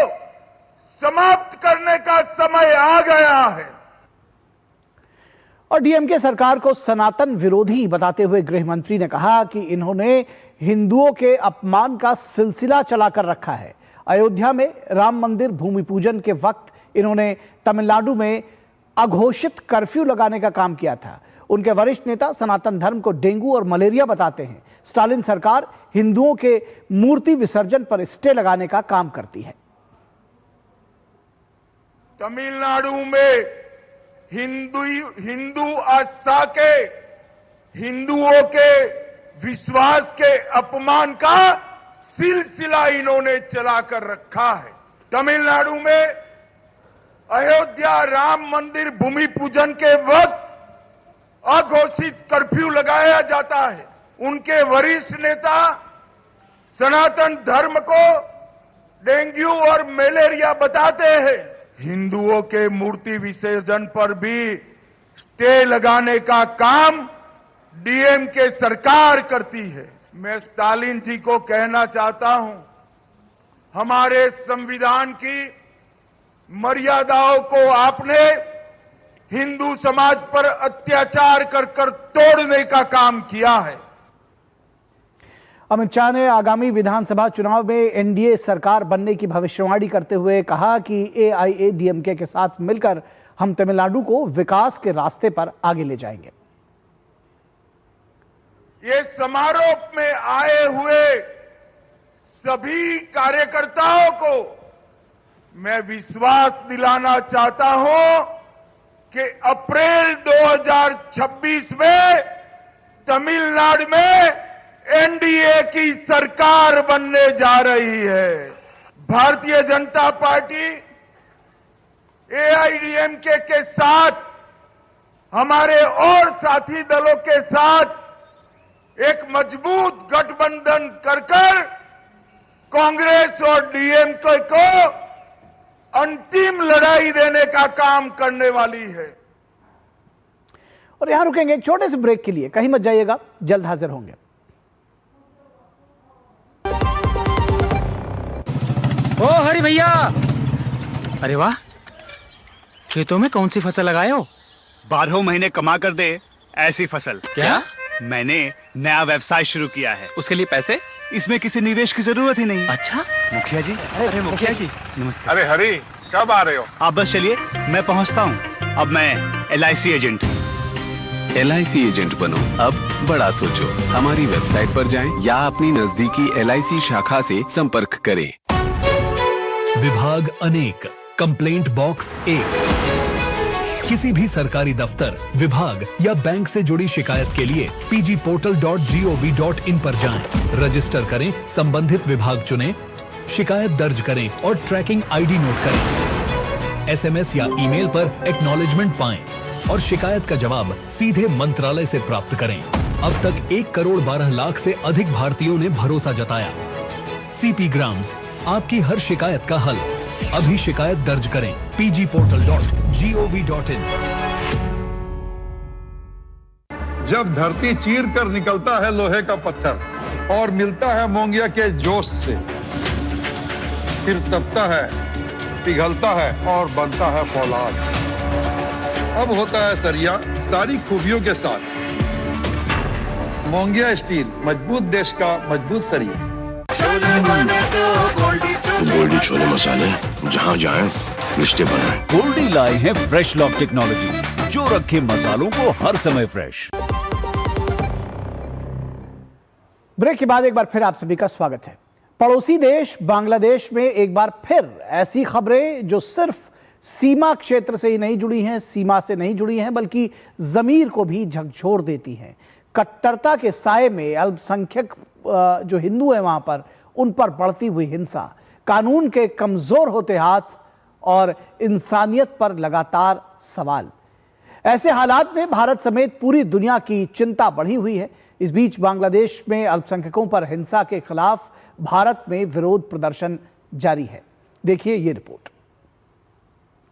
समाप्त करने का समय आ गया है। और डीएमके सरकार को सनातन विरोधी बताते हुए गृह मंत्री ने कहा कि इन्होंने हिंदुओं के अपमान का सिलसिला चलाकर रखा है। अयोध्या में राम मंदिर भूमि पूजन के वक्त इन्होंने तमिलनाडु में अघोषित कर्फ्यू लगाने का काम किया था। उनके वरिष्ठ नेता सनातन धर्म को डेंगू और मलेरिया बताते हैं। स्टालिन सरकार हिंदुओं के मूर्ति विसर्जन पर स्टे लगाने का काम करती है। तमिलनाडु में हिंदू आस्था के, हिंदुओं के विश्वास के अपमान का सिलसिला इन्होंने चलाकर रखा है। तमिलनाडु में अयोध्या राम मंदिर भूमि पूजन के वक्त अघोषित कर्फ्यू लगाया जाता है। उनके वरिष्ठ नेता सनातन धर्म को डेंगू और मलेरिया बताते हैं। हिंदुओं के मूर्ति विसर्जन पर भी स्टे लगाने का काम डीएमके सरकार करती है। मैं स्टालिन जी को कहना चाहता हूं, हमारे संविधान की मर्यादाओं को आपने हिंदू समाज पर अत्याचार कर कर तोड़ने का काम किया है। अमित शाह ने आगामी विधानसभा चुनाव में एनडीए सरकार बनने की भविष्यवाणी करते हुए कहा कि एआईएडीएमके के साथ मिलकर हम तमिलनाडु को विकास के रास्ते पर आगे ले जाएंगे। ये समारोह में आए हुए सभी कार्यकर्ताओं को मैं विश्वास दिलाना चाहता हूं कि अप्रैल 2026 में तमिलनाडु में एनडीए की सरकार बनने जा रही है। भारतीय जनता पार्टी एआईडीएमके के साथ, हमारे और साथी दलों के साथ एक मजबूत गठबंधन कर कांग्रेस और डीएमके को अंतिम लड़ाई देने का काम करने वाली है। और यहां रुकेंगे एक छोटे से ब्रेक के लिए, कहीं मत जाइएगा, जल्द हाजिर होंगे। ओ हरि भैया, अरे वाह, खेतों में कौन सी फसल लगाए हो? 12 महीने कमा कर दे ऐसी फसल। क्या? मैंने नया व्यवसाय शुरू किया है। उसके लिए पैसे? इसमें किसी निवेश की जरूरत ही नहीं। अच्छा मुखिया जी। अरे मुखिया जी नमस्ते। अरे हरी, कब आ रहे हो? आप बस चलिए, मैं पहुंचता हूं। अब मैं LIC एजेंट हूं। LIC एजेंट बनो, अब बड़ा सोचो। हमारी वेबसाइट पर जाएं या अपनी नजदीकी LIC शाखा से संपर्क करें। विभाग अनेक, कंप्लेंट बॉक्स 1। किसी भी सरकारी दफ्तर, विभाग या बैंक से जुड़ी शिकायत के लिए pgportal.gov.in पर जाएं, रजिस्टर करें, संबंधित विभाग चुनें, शिकायत दर्ज करें और ट्रैकिंग आईडी नोट करें। SMS या ईमेल पर एक्नॉलेजमेंट पाएं और शिकायत का जवाब सीधे मंत्रालय से प्राप्त करें। अब तक 1 करोड़ 12 लाख से अधिक भारतीयों ने भरोसा जताया। CP ग्राम्स, आपकी हर शिकायत का हल। अभी शिकायत दर्ज करें pgportal.gov.in। जब धरती चीर कर निकलता है लोहे का पत्थर और मिलता है मोंगिया के जोश से, फिर तपता है, पिघलता है और बनता है फौलाद। अब होता है सरिया सारी खूबियों के साथ। मोंगिया स्टील, मजबूत देश का मजबूत सरिया। गोल्डी छोले मसाले, जहाँ जाएं रिश्ते बनाएं। गोल्डी लाए हैं फ्रेश लॉक टेक्नोलॉजी, जो रखे मसालों को हर समय फ्रेश। ब्रेक के बाद एक बार फिर आप सभी का स्वागत है। पड़ोसी देश बांग्लादेश में एक बार फिर ऐसी खबरें जो सिर्फ सीमा क्षेत्र से ही नहीं जुड़ी हैं, सीमा से नहीं जुड़ी हैं, बल्कि जमीर को भी झकझोर देती हैं। कट्टरता के साए में अल्पसंख्यक जो हिंदू हैं वहां पर, उन पर बढ़ती हुई हिंसा, कानून के कमजोर होते हाथ और इंसानियत पर लगातार सवाल। ऐसे हालात में भारत समेत पूरी दुनिया की चिंता बढ़ी हुई है। इस बीच बांग्लादेश में अल्पसंख्यकों पर हिंसा के खिलाफ भारत में विरोध प्रदर्शन जारी है। देखिए ये रिपोर्ट।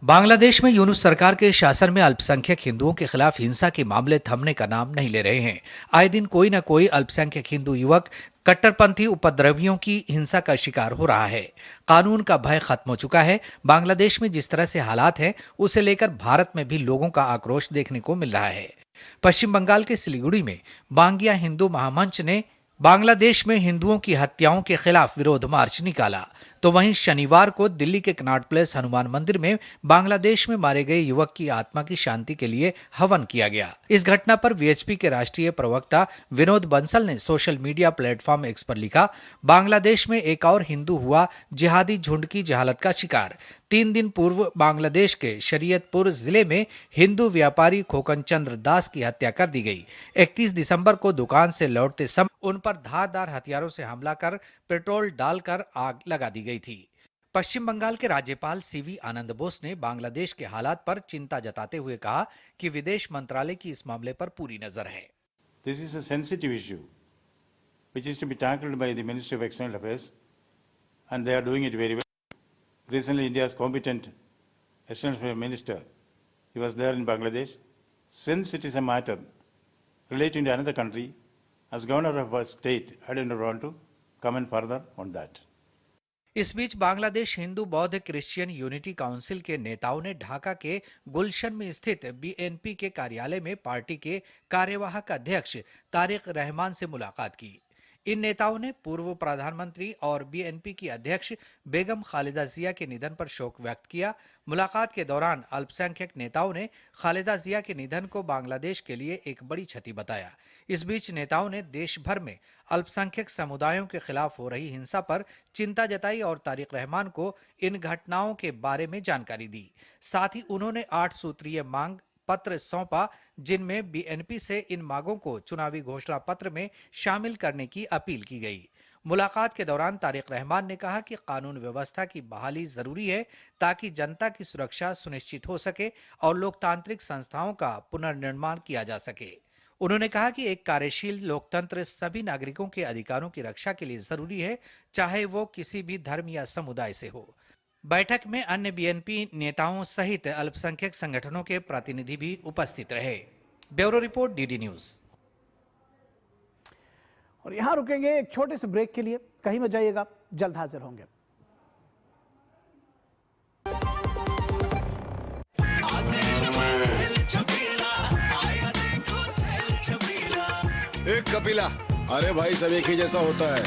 बांग्लादेश में यूनुस सरकार के शासन में अल्पसंख्यक हिंदुओं के खिलाफ हिंसा के मामले थमने का नाम नहीं ले रहे हैं। आए दिन कोई न कोई अल्पसंख्यक हिंदू युवक कट्टरपंथी उपद्रवियों की हिंसा का शिकार हो रहा है। कानून का भय खत्म हो चुका है। बांग्लादेश में जिस तरह से हालात हैं, उसे लेकर भारत में भी लोगों का आक्रोश देखने को मिल रहा है। पश्चिम बंगाल के सिलीगुड़ी में बांगिया हिंदू महामंच ने बांग्लादेश में हिंदुओं की हत्याओं के खिलाफ विरोध मार्च निकाला, तो वहीं शनिवार को दिल्ली के कनॉट प्लेस हनुमान मंदिर में बांग्लादेश में मारे गए युवक की आत्मा की शांति के लिए हवन किया गया। इस घटना पर वीएचपी के राष्ट्रीय प्रवक्ता विनोद बंसल ने सोशल मीडिया प्लेटफॉर्म एक्स पर लिखा, बांग्लादेश में एक और हिंदू हुआ जिहादी झुंड की जहालत का शिकार। 3 दिन पूर्व बांग्लादेश के शरीयतपुर जिले में हिंदू व्यापारी खोकन चंद्र दास की हत्या कर दी गई। 31 दिसंबर को दुकान से लौटते समय उन पर धारदार हथियारों से हमला कर पेट्रोल डालकर आग लगा दी गई थी। पश्चिम बंगाल के राज्यपाल सीवी आनंद बोस ने बांग्लादेश के हालात पर चिंता जताते हुए कहा कि विदेश मंत्रालय की इस मामले पर पूरी नजर है। This is a sensitive issue which is to be tackled by the Ministry of External Affairs and they are doing it very well. Recently India's competent External Affairs Minister, he was there in Bangladesh. Since it is a matter relating to another country, as governor of a state, I don't want to comment further on that. इस बीच बांग्लादेश हिंदू बौद्ध Christian unity council के नेताओं ने ढाका के गुलशन में स्थित BNP के कार्यालय में पार्टी के कार्यवाहक अध्यक्ष तारिक रहमान से मुलाकात की। इन नेताओं ने पूर्व प्रधानमंत्री और बीएनपी की अध्यक्ष बेगम खालिदा जिया के निधन पर शोक व्यक्त किया। मुलाकात के दौरान अल्पसंख्यक नेताओं ने खालिदा जिया के निधन को बांग्लादेश के लिए एक बड़ी क्षति बताया। इस बीच नेताओं ने देश भर में अल्पसंख्यक समुदायों के खिलाफ हो रही हिंसा पर चिंता जताई और तारिक रहमान को इन घटनाओं के बारे में जानकारी दी। साथ ही उन्होंने 8 सूत्रीय मांग पत्र सौंपा, जिनमें बीएनपी से इन मांगों को चुनावी घोषणा पत्र में शामिल करने की अपील की गई। मुलाकात के दौरान तारिक रहमान ने कहा कि कानून व्यवस्था की बहाली जरूरी है ताकि जनता की सुरक्षा सुनिश्चित हो सके और लोकतांत्रिक संस्थाओं का पुनर्निर्माण किया जा सके। उन्होंने कहा कि एक कार्यशील लोकतंत्र सभी नागरिकों के अधिकारों की रक्षा के लिए जरूरी है, चाहे वो किसी भी धर्म या समुदाय से हो। बैठक में अन्य बीएनपी नेताओं सहित अल्पसंख्यक संगठनों के प्रतिनिधि भी उपस्थित रहे। Bureau report, DD news. और यहां रुकेंगे एक छोटे से ब्रेक के लिए, कहीं मत जाइएगा, जल्द हाजिर होंगे। एक कपिला, अरे भाई सब एक ही जैसा होता है।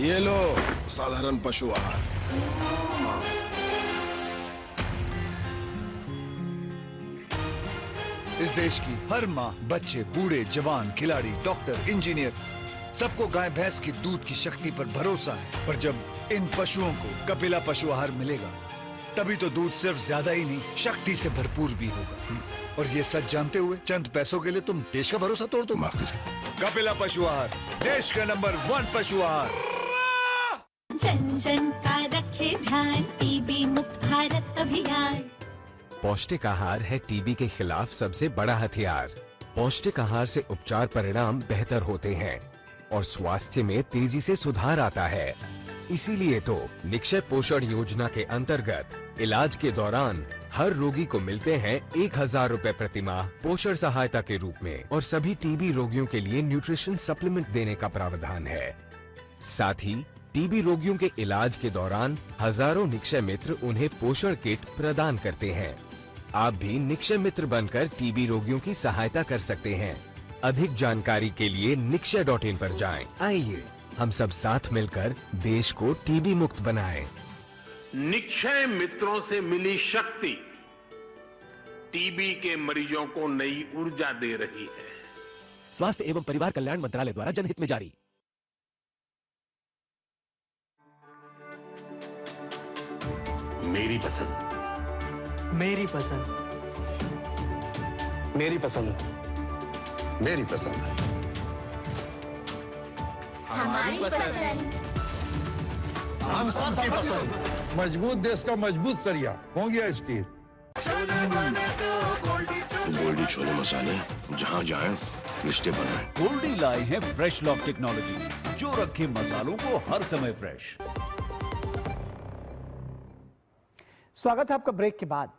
ये लो साधारण पशु आहार। इस देश की हर माँ, बच्चे, बूढ़े, जवान, खिलाड़ी, डॉक्टर, इंजीनियर, सबको गाय भैंस की दूध की शक्ति पर भरोसा है। पर जब इन पशुओं को कपिला पशु आहार मिलेगा, तभी तो दूध सिर्फ ज्यादा ही नहीं, शक्ति से भरपूर भी होगा। और ये सच जानते हुए चंद पैसों के लिए तुम देश का भरोसा तोड़ दो। कपिला पशु आहार, देश का नंबर 1 पशु आहार। जन जन का रखे ध्यान, टीबी मुक्त भारत अभियान। पौष्टिक आहार है टीबी के खिलाफ सबसे बड़ा हथियार। पौष्टिक आहार से उपचार परिणाम बेहतर होते हैं और स्वास्थ्य में तेजी से सुधार आता है। इसीलिए तो निक्षय पोषण योजना के अंतर्गत इलाज के दौरान हर रोगी को मिलते हैं 1000 रुपए प्रति माह पोषण सहायता के रूप में और सभी टीबी रोगियों के लिए न्यूट्रिशन सप्लीमेंट देने का प्रावधान है। साथ ही टीबी रोगियों के इलाज के दौरान हजारों निक्षय मित्र उन्हें पोषण किट प्रदान करते हैं। आप भी निक्षय मित्र बनकर टीबी रोगियों की सहायता कर सकते हैं। अधिक जानकारी के लिए निक्षय.in पर जाएं। आइए हम सब साथ मिलकर देश को टीबी मुक्त बनाएं। निक्षय मित्रों से मिली शक्ति टीबी के मरीजों को नई ऊर्जा दे रही है। स्वास्थ्य एवं परिवार कल्याण मंत्रालय द्वारा जनहित में जारी। मेरी पसंद, मेरी पसंद, मेरी पसंद, मेरी पसंद, हमारी पसंद, हम सबकी पसंद। मजबूत देश का मजबूत सरिया हो गया स्टील। गोल्डी छोले मसाले, जहाँ जाए रिश्ते बनाए। गोल्डी लाए हैं फ्रेश लॉक टेक्नोलॉजी, जो रखे मसालों को हर समय फ्रेश। स्वागत है आपका ब्रेक के बाद।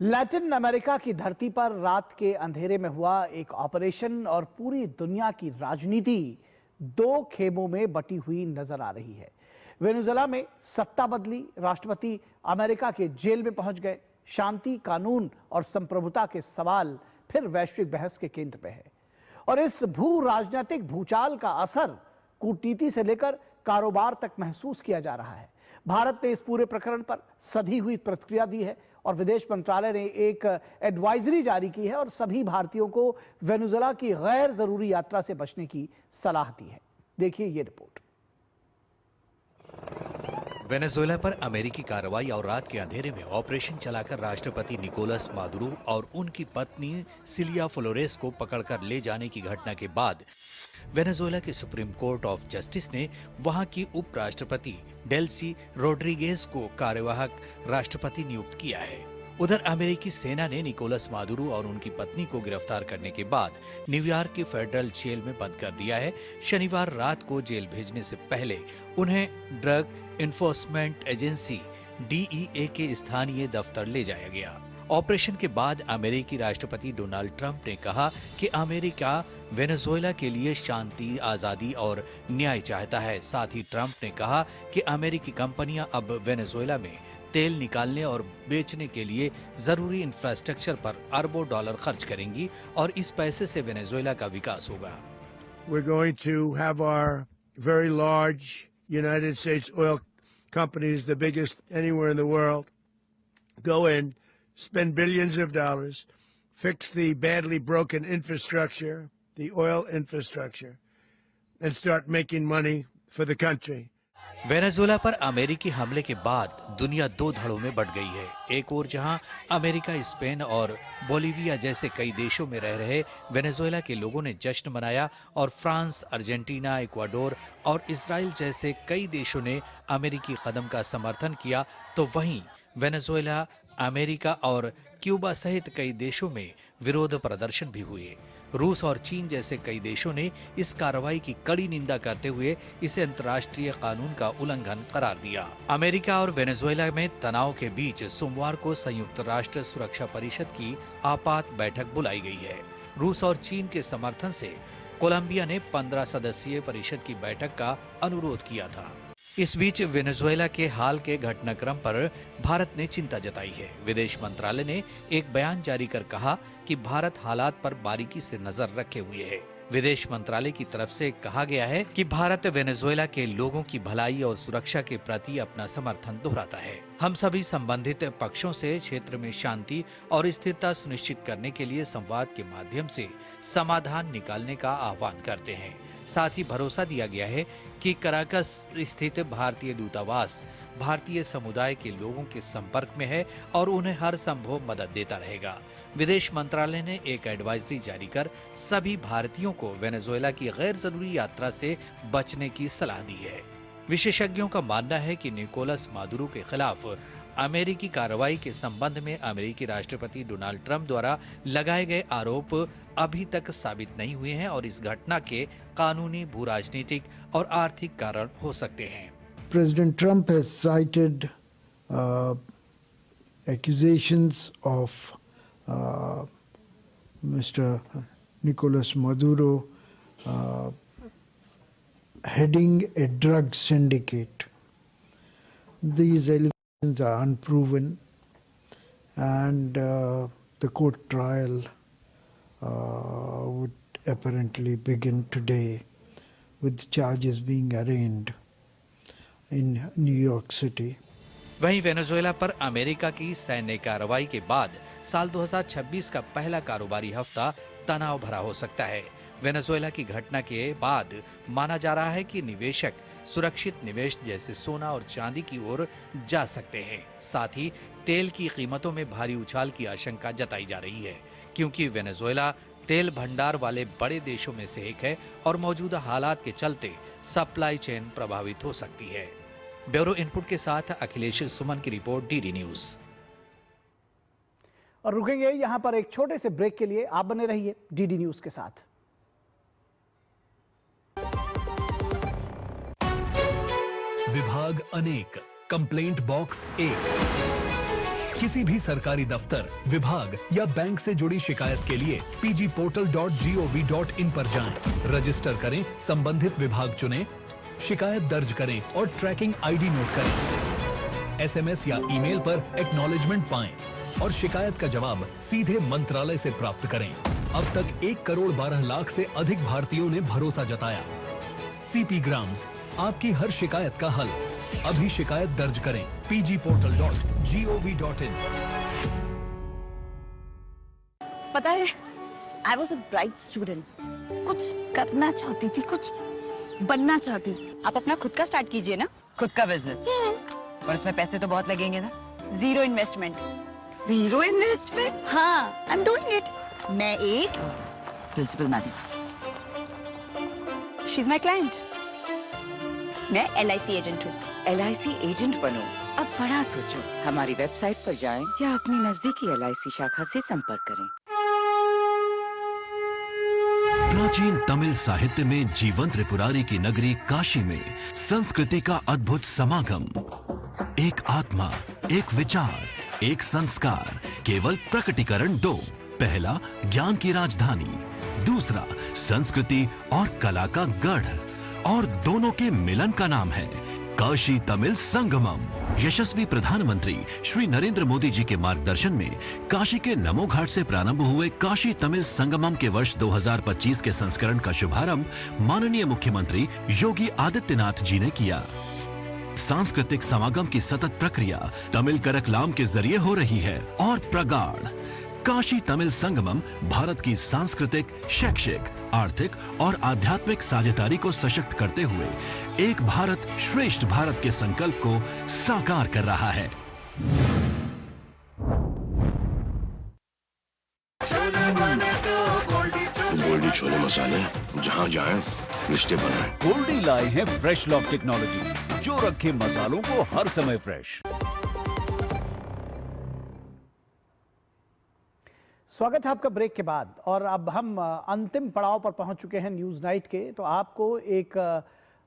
लैटिन अमेरिका की धरती पर रात के अंधेरे में हुआ एक ऑपरेशन और पूरी दुनिया की राजनीति 2 खेमों में बटी हुई नजर आ रही है। वेनेजुएला में सत्ता बदली, राष्ट्रपति अमेरिका के जेल में पहुंच गए, शांति, कानून और संप्रभुता के सवाल फिर वैश्विक बहस के केंद्र पे है। और इस भू राजनीतिक भूचाल का असर कूटनीति से लेकर कारोबार तक महसूस किया जा रहा है। भारत ने इस पूरे प्रकरण पर सधी हुई प्रतिक्रिया दी है और विदेश मंत्रालय ने एक एडवाइजरी जारी की है और सभी भारतीयों को वेनेजुएला की गैर जरूरी यात्रा से बचने की सलाह दी है। देखिए ये रिपोर्ट। वेनेजुएला पर अमेरिकी कार्रवाई और रात के अंधेरे में ऑपरेशन चलाकर राष्ट्रपति निकोलस मादुरो और उनकी पत्नी सिलिया फ्लोरेस को पकड़कर ले जाने की घटना के बाद वेनेजुएला के सुप्रीम कोर्ट ऑफ जस्टिस ने वहां की उपराष्ट्रपति डेल्सी रोड्रिगेज को कार्यवाहक राष्ट्रपति नियुक्त किया है। उधर अमेरिकी सेना ने निकोलस मादुरो और उनकी पत्नी को गिरफ्तार करने के बाद न्यूयॉर्क के फेडरल जेल में बंद कर दिया है। शनिवार रात को जेल भेजने से पहले उन्हें ड्रग इन्फोर्समेंट एजेंसी DEA के स्थानीय दफ्तर ले जाया गया। ऑपरेशन के बाद अमेरिकी राष्ट्रपति डोनाल्ड ट्रंप ने कहा कि अमेरिका वेनेजुएला के लिए शांति, आजादी और न्याय चाहता है। साथ ही ट्रंप ने कहा कि अमेरिकी कंपनियां अब वेनेजुएला में तेल निकालने और बेचने के लिए जरूरी इंफ्रास्ट्रक्चर पर अरबों डॉलर खर्च करेंगी और इस पैसे से वेनेजुएला का विकास होगा। We're going to have our very large United States oil companies, the biggest anywhere in the world, go in, spend billions of dollars, fix the badly broken infrastructure, the oil infrastructure, and start making money for the country. Venezuela पर अमेरिकी हमले के बाद दुनिया दो धड़ों में बंट गई है। एक ओर जहां अमेरिका, स्पेन और बोलीविया जैसे कई देशों में रह रहे वेनेजुएला के लोगों ने जश्न मनाया और फ्रांस, अर्जेंटीना, इक्वाडोर और इजराइल जैसे कई देशों ने अमेरिकी कदम का समर्थन किया, तो वहीं वेनेजुएला, अमेरिका और क्यूबा सहित कई देशों में विरोध प्रदर्शन भी हुए। रूस और चीन जैसे कई देशों ने इस कार्रवाई की कड़ी निंदा करते हुए इसे अंतर्राष्ट्रीय कानून का उल्लंघन करार दिया। अमेरिका और वेनेजुएला में तनाव के बीच सोमवार को संयुक्त राष्ट्र सुरक्षा परिषद की आपात बैठक बुलाई गई है। रूस और चीन के समर्थन से कोलंबिया ने 15 सदस्यीय परिषद की बैठक का अनुरोध किया था। इस बीच वेनेजुएला के हाल के घटनाक्रम पर भारत ने चिंता जताई है। विदेश मंत्रालय ने एक बयान जारी कर कहा कि भारत हालात पर बारीकी से नजर रखे हुए है। विदेश मंत्रालय की तरफ से कहा गया है कि भारत वेनेजुएला के लोगों की भलाई और सुरक्षा के प्रति अपना समर्थन दोहराता है। हम सभी संबंधित पक्षों से क्षेत्र में शांति और स्थिरता सुनिश्चित करने के लिए संवाद के माध्यम से समाधान निकालने का आह्वान करते हैं। साथ ही भरोसा दिया गया है कि कराकस स्थित भारतीय दूतावास भारतीय समुदाय के लोगों के संपर्क में है और उन्हें हर संभव मदद देता रहेगा। विदेश मंत्रालय ने एक एडवाइजरी जारी कर सभी भारतीयों को वेनेजुएला की गैर जरूरी यात्रा से बचने की सलाह दी है। विशेषज्ञों का मानना है कि निकोलस मादुरो के खिलाफ अमेरिकी कार्रवाई के संबंध में अमेरिकी राष्ट्रपति डोनाल्ड ट्रंप द्वारा लगाए गए आरोप अभी तक साबित नहीं हुए हैं और इस घटना के कानूनी, भू-राजनीतिक और आर्थिक कारण हो सकते हैं। President Trump has cited accusations of Mr. Nicolas Maduro heading a drug syndicate. These allegations are unproven, and the court trial would apparently begin today, with charges being arraigned in New York City. वहीं Venezuela पर America की सैन्य कार्रवाई के बाद साल 2026 का पहला कारोबारी हफ्ता तनाव भरा हो सकता है। वेनेजुएला की घटना के बाद माना जा रहा है कि निवेशक सुरक्षित निवेश जैसे सोना और चांदी की ओर जा सकते हैं। साथ ही तेल की कीमतों में भारी उछाल की आशंका जताई जा रही है, क्योंकि वेनेजुएला तेल भंडार वाले बड़े देशों में से एक है और मौजूदा हालात के चलते सप्लाई चेन प्रभावित हो सकती है। ब्यूरो इनपुट के साथ अखिलेश सुमन की रिपोर्ट, डीडी न्यूज। और रुकेंगे यहां पर एक छोटे से ब्रेक के लिए। आप बने रहिए डीडी न्यूज के साथ। विभाग अनेक, कंप्लेंट बॉक्स एक। किसी भी सरकारी दफ्तर, विभाग या बैंक से जुड़ी शिकायत के लिए pgportal.gov.in पर जाएं, रजिस्टर करें, संबंधित विभाग चुनें, शिकायत दर्ज करें और ट्रैकिंग आईडी नोट करें। एसएमएस या ईमेल पर एक्नॉलेजमेंट पाएं और शिकायत का जवाब सीधे मंत्रालय से प्राप्त करें। अब तक 1 करोड़ 12 लाख से अधिक भारतीयों ने भरोसा जताया। सीपी ग्राम्स, आपकी हर शिकायत का हल। अभी शिकायत दर्ज करें pgportal.gov.in। पता है, I was a bright student. कुछ करना चाहती थी, कुछ बनना चाहती। आप अपना खुद का स्टार्ट कीजिए ना। खुद का बिजनेस? पर उसमें पैसे तो बहुत लगेंगे ना। Zero investment. Zero investment? हाँ, I'm doing it. मैं एक principal madam. She is my client. मैं LIC एजेंट हूँ। LIC एजेंट बनो, अब बड़ा सोचो। हमारी वेबसाइट पर जाएं या अपनी नजदीकी LIC शाखा से संपर्क करें। प्राचीन तमिल साहित्य में जीवंत त्रिपुरारी की नगरी काशी में संस्कृति का अद्भुत समागम। एक आत्मा, एक विचार, एक संस्कार, केवल प्रकटीकरण दो। पहला ज्ञान की राजधानी, दूसरा संस्कृति और कला का गढ़, और दोनों के मिलन का नाम है काशी तमिल संगमम। यशस्वी प्रधानमंत्री श्री नरेंद्र मोदी जी के मार्गदर्शन में काशी के नमो घाट से प्रारंभ हुए काशी तमिल संगमम के वर्ष 2025 के संस्करण का शुभारंभ माननीय मुख्यमंत्री योगी आदित्यनाथ जी ने किया। सांस्कृतिक समागम की सतत प्रक्रिया तमिल करकलाम के जरिए हो रही है और प्रगाढ़। काशी तमिल संगमम भारत की सांस्कृतिक, शैक्षिक, आर्थिक और आध्यात्मिक साझेदारी को सशक्त करते हुए एक भारत श्रेष्ठ भारत के संकल्प को साकार कर रहा है। गोल्डी छोले मसाले, जहाँ जाए रिश्ते बनाए। गोल्डी लाए हैं फ्रेश लॉक टेक्नोलॉजी, जो रखे मसालों को हर समय फ्रेश। स्वागत है आपका ब्रेक के बाद, और अब हम अंतिम पड़ाव पर पहुंच चुके हैं न्यूज़ नाइट के। तो आपको एक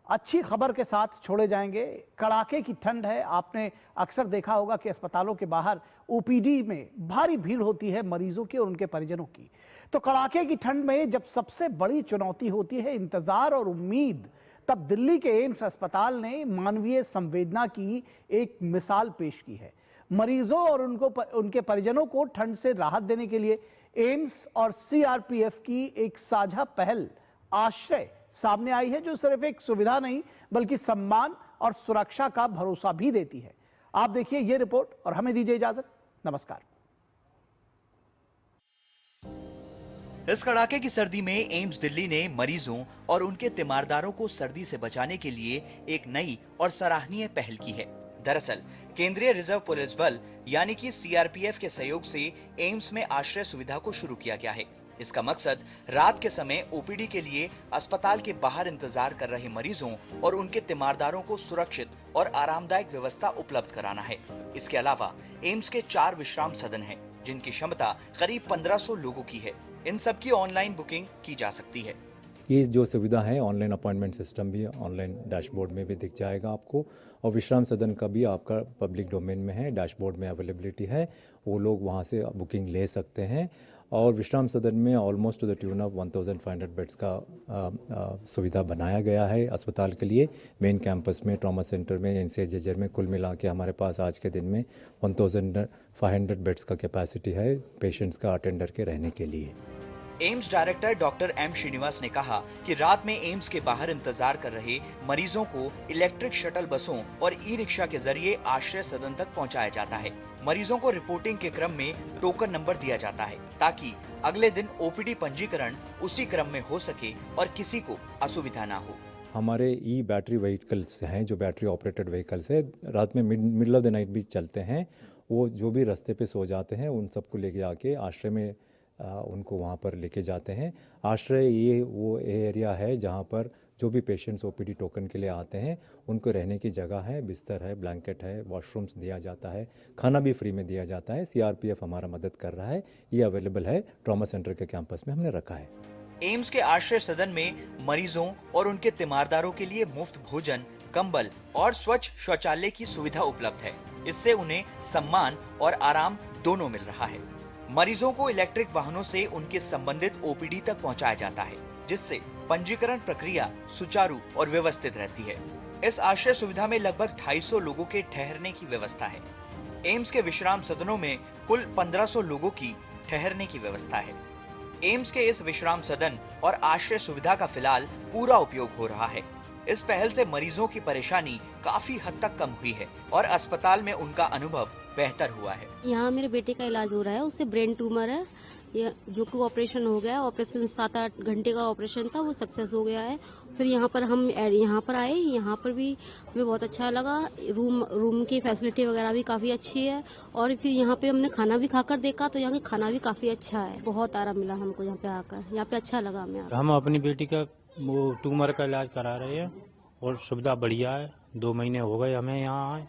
अच्छी खबर के साथ छोड़े जाएंगे। कड़ाके की ठंड है। आपने अक्सर देखा होगा कि अस्पतालों के बाहर OPD में भारी भीड़ होती है मरीजों की और उनके परिजनों की। तो कड़ाके की ठंड में जब सबसे बड़ी चुनौती होती है इंतजार और उम्मीद, तब दिल्ली के एम्स अस्पताल ने मानवीय संवेदना की एक मिसाल पेश की है। मरीजों और उनके परिजनों को ठंड से राहत देने के लिए एम्स और CRPF की एक साझा पहल आश्रय सामने आई है, जो सिर्फ एक सुविधा नहीं बल्कि सम्मान और सुरक्षा का भरोसा भी देती है। आप देखिए ये रिपोर्ट और हमें दीजिए इजाजत। नमस्कार। इस कड़ाके की सर्दी में एम्स दिल्ली ने मरीजों और उनके तीमारदारों को सर्दी से बचाने के लिए एक नई और सराहनीय पहल की है। दरअसल केंद्रीय रिजर्व पुलिस बल यानी कि CRPF के सहयोग से एम्स में आश्रय सुविधा को शुरू किया गया है। इसका मकसद रात के समय OPD के लिए अस्पताल के बाहर इंतजार कर रहे मरीजों और उनके तीमारदारों को सुरक्षित और आरामदायक व्यवस्था उपलब्ध कराना है। इसके अलावा एम्स के 4 विश्राम सदन हैं, जिनकी क्षमता करीब 1500 लोगों की है। इन सब की ऑनलाइन बुकिंग की जा सकती है। ये जो सुविधा है, ऑनलाइन अपॉइंटमेंट सिस्टम भी ऑनलाइन डैशबोर्ड में भी दिख जाएगा आपको, और विश्राम सदन का भी आपका पब्लिक डोमेन में है, डैशबोर्ड में अवेलेबिलिटी है, वो लोग वहाँ से बुकिंग ले सकते हैं। और विश्राम सदन में almost two the tune of 1500 beds का सुविधा बनाया गया है अस्पताल के लिए। मेन कैंपस में, ट्रॉमा सेंटर में, NCHR में कुल मिला के हमारे पास आज के दिन में 1500 बेड्स का कैपेसिटी है पेशेंट्स का अटेंडर के रहने के लिए। AIIMS director doctor M Srinivas ने कहा कि रात में एम्स के बाहर इंतजार कर रहे मरीजों को इलेक्ट्रिक शटल बसों और ई-रिक्शा के जरिए आश्रय सदन तक पहुंचाया जाता है। मरीजों को रिपोर्टिंग के क्रम में टोकन नंबर दिया जाता है, ताकि अगले दिन OPD पंजीकरण उसी क्रम में हो सके और किसी को असुविधा ना हो। हमारे बैटरी व्हीकल्स हैं, जो बैटरी ऑपरेटेड व्हीकल्स है, रात में मिडल ऑफ द नाइट भी चलते हैं। वो जो भी रास्ते पे सो जाते हैं उन सबको लेके आके आश्रय में उनको वहाँ पर लेके जाते हैं। आश्रय ये वो एरिया है जहाँ पर जो भी पेशेंट्स OPD टोकन के लिए आते हैं उनको रहने की जगह है, बिस्तर है, ब्लैंकेट है, वॉशरूम्स दिया जाता है, खाना भी फ्री में दिया जाता है। CRPF हमारा मदद कर रहा है। ये अवेलेबल है ट्रॉमा सेंटर के कैंपस में, हमने रखा है। एम्स के आश्रय सदन में मरीजों और उनके तीमारदारों के लिए मुफ्त भोजन, कंबल और स्वच्छ शौचालय की सुविधा उपलब्ध है। इससे उन्हें सम्मान और आराम दोनों मिल रहा है। मरीजों को इलेक्ट्रिक वाहनों से उनके संबंधित OPD तक पहुंचाया जाता है, जिससे पंजीकरण प्रक्रिया सुचारू और व्यवस्थित रहती है। इस आश्रय सुविधा में लगभग 250 लोगों के ठहरने की व्यवस्था है। एम्स के विश्राम सदनों में कुल 1500 लोगों की ठहरने की व्यवस्था है। एम्स के इस विश्राम सदन और आश्रय सुविधा का फिलहाल पूरा उपयोग हो रहा है। इस पहल से मरीजों की परेशानी काफी हद तक कम हुई है और अस्पताल में उनका अनुभव बेहतर हुआ है। यहाँ मेरे बेटे का इलाज हो रहा है, उससे ब्रेन ट्यूमर है, जो कि ऑपरेशन हो गया। ऑपरेशन 7-8 घंटे का ऑपरेशन था, वो सक्सेस हो गया है। फिर यहाँ पर हम यहाँ पर आए, यहाँ पर भी हमें बहुत अच्छा लगा। रूम की फैसिलिटी वगैरह भी काफ़ी अच्छी है, और फिर यहाँ पे हमने खाना भी खाकर देखा तो यहाँ का खाना भी काफ़ी अच्छा है। बहुत आराम मिला हमको यहाँ पे आकर, यहाँ पे अच्छा लगा हमें। हम अपनी बेटी का वो ट्यूमर का इलाज करा रहे हैं और सुविधा बढ़िया है। 2 महीने हो गए हमें यहाँ आए।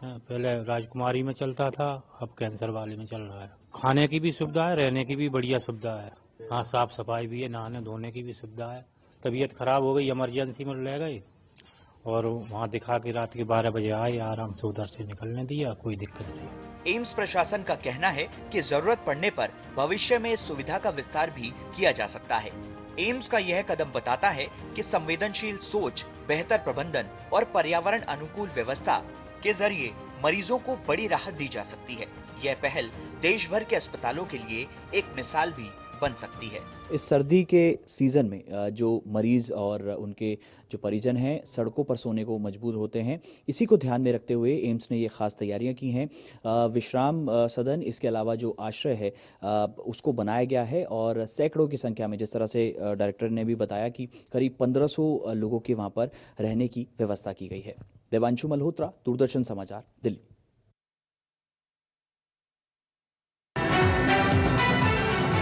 पहले राजकुमारी में चलता था, अब कैंसर वाले में चल रहा है। खाने की भी सुविधा है, रहने की भी बढ़िया सुविधा है। हाँ, साफ सफाई भी है, नहाने धोने की भी सुविधा है। तबीयत खराब हो गई, इमरजेंसी में ले गए और वहाँ दिखा के रात के 12 बजे आए, आराम से उधर से निकलने दिया, कोई दिक्कत नहीं। एम्स प्रशासन का कहना है कि जरूरत पड़ने पर भविष्य में इस सुविधा का विस्तार भी किया जा सकता है। एम्स का यह कदम बताता है कि संवेदनशील सोच, बेहतर प्रबंधन और पर्यावरण अनुकूल व्यवस्था के जरिए मरीजों को बड़ी राहत दी जा सकती है। यह पहल देश भर के अस्पतालों के लिए एक मिसाल भी बन सकती है। इस सर्दी के सीज़न में जो मरीज और उनके जो परिजन हैं सड़कों पर सोने को मजबूर होते हैं, इसी को ध्यान में रखते हुए एम्स ने ये खास तैयारियां की हैं। विश्राम सदन, इसके अलावा जो आश्रय है उसको बनाया गया है और सैकड़ों की संख्या में, जिस तरह से डायरेक्टर ने भी बताया कि करीब 1500 लोगों के वहाँ पर रहने की व्यवस्था की गई है। देवांशु मल्होत्रा, दूरदर्शन समाचार, दिल्ली।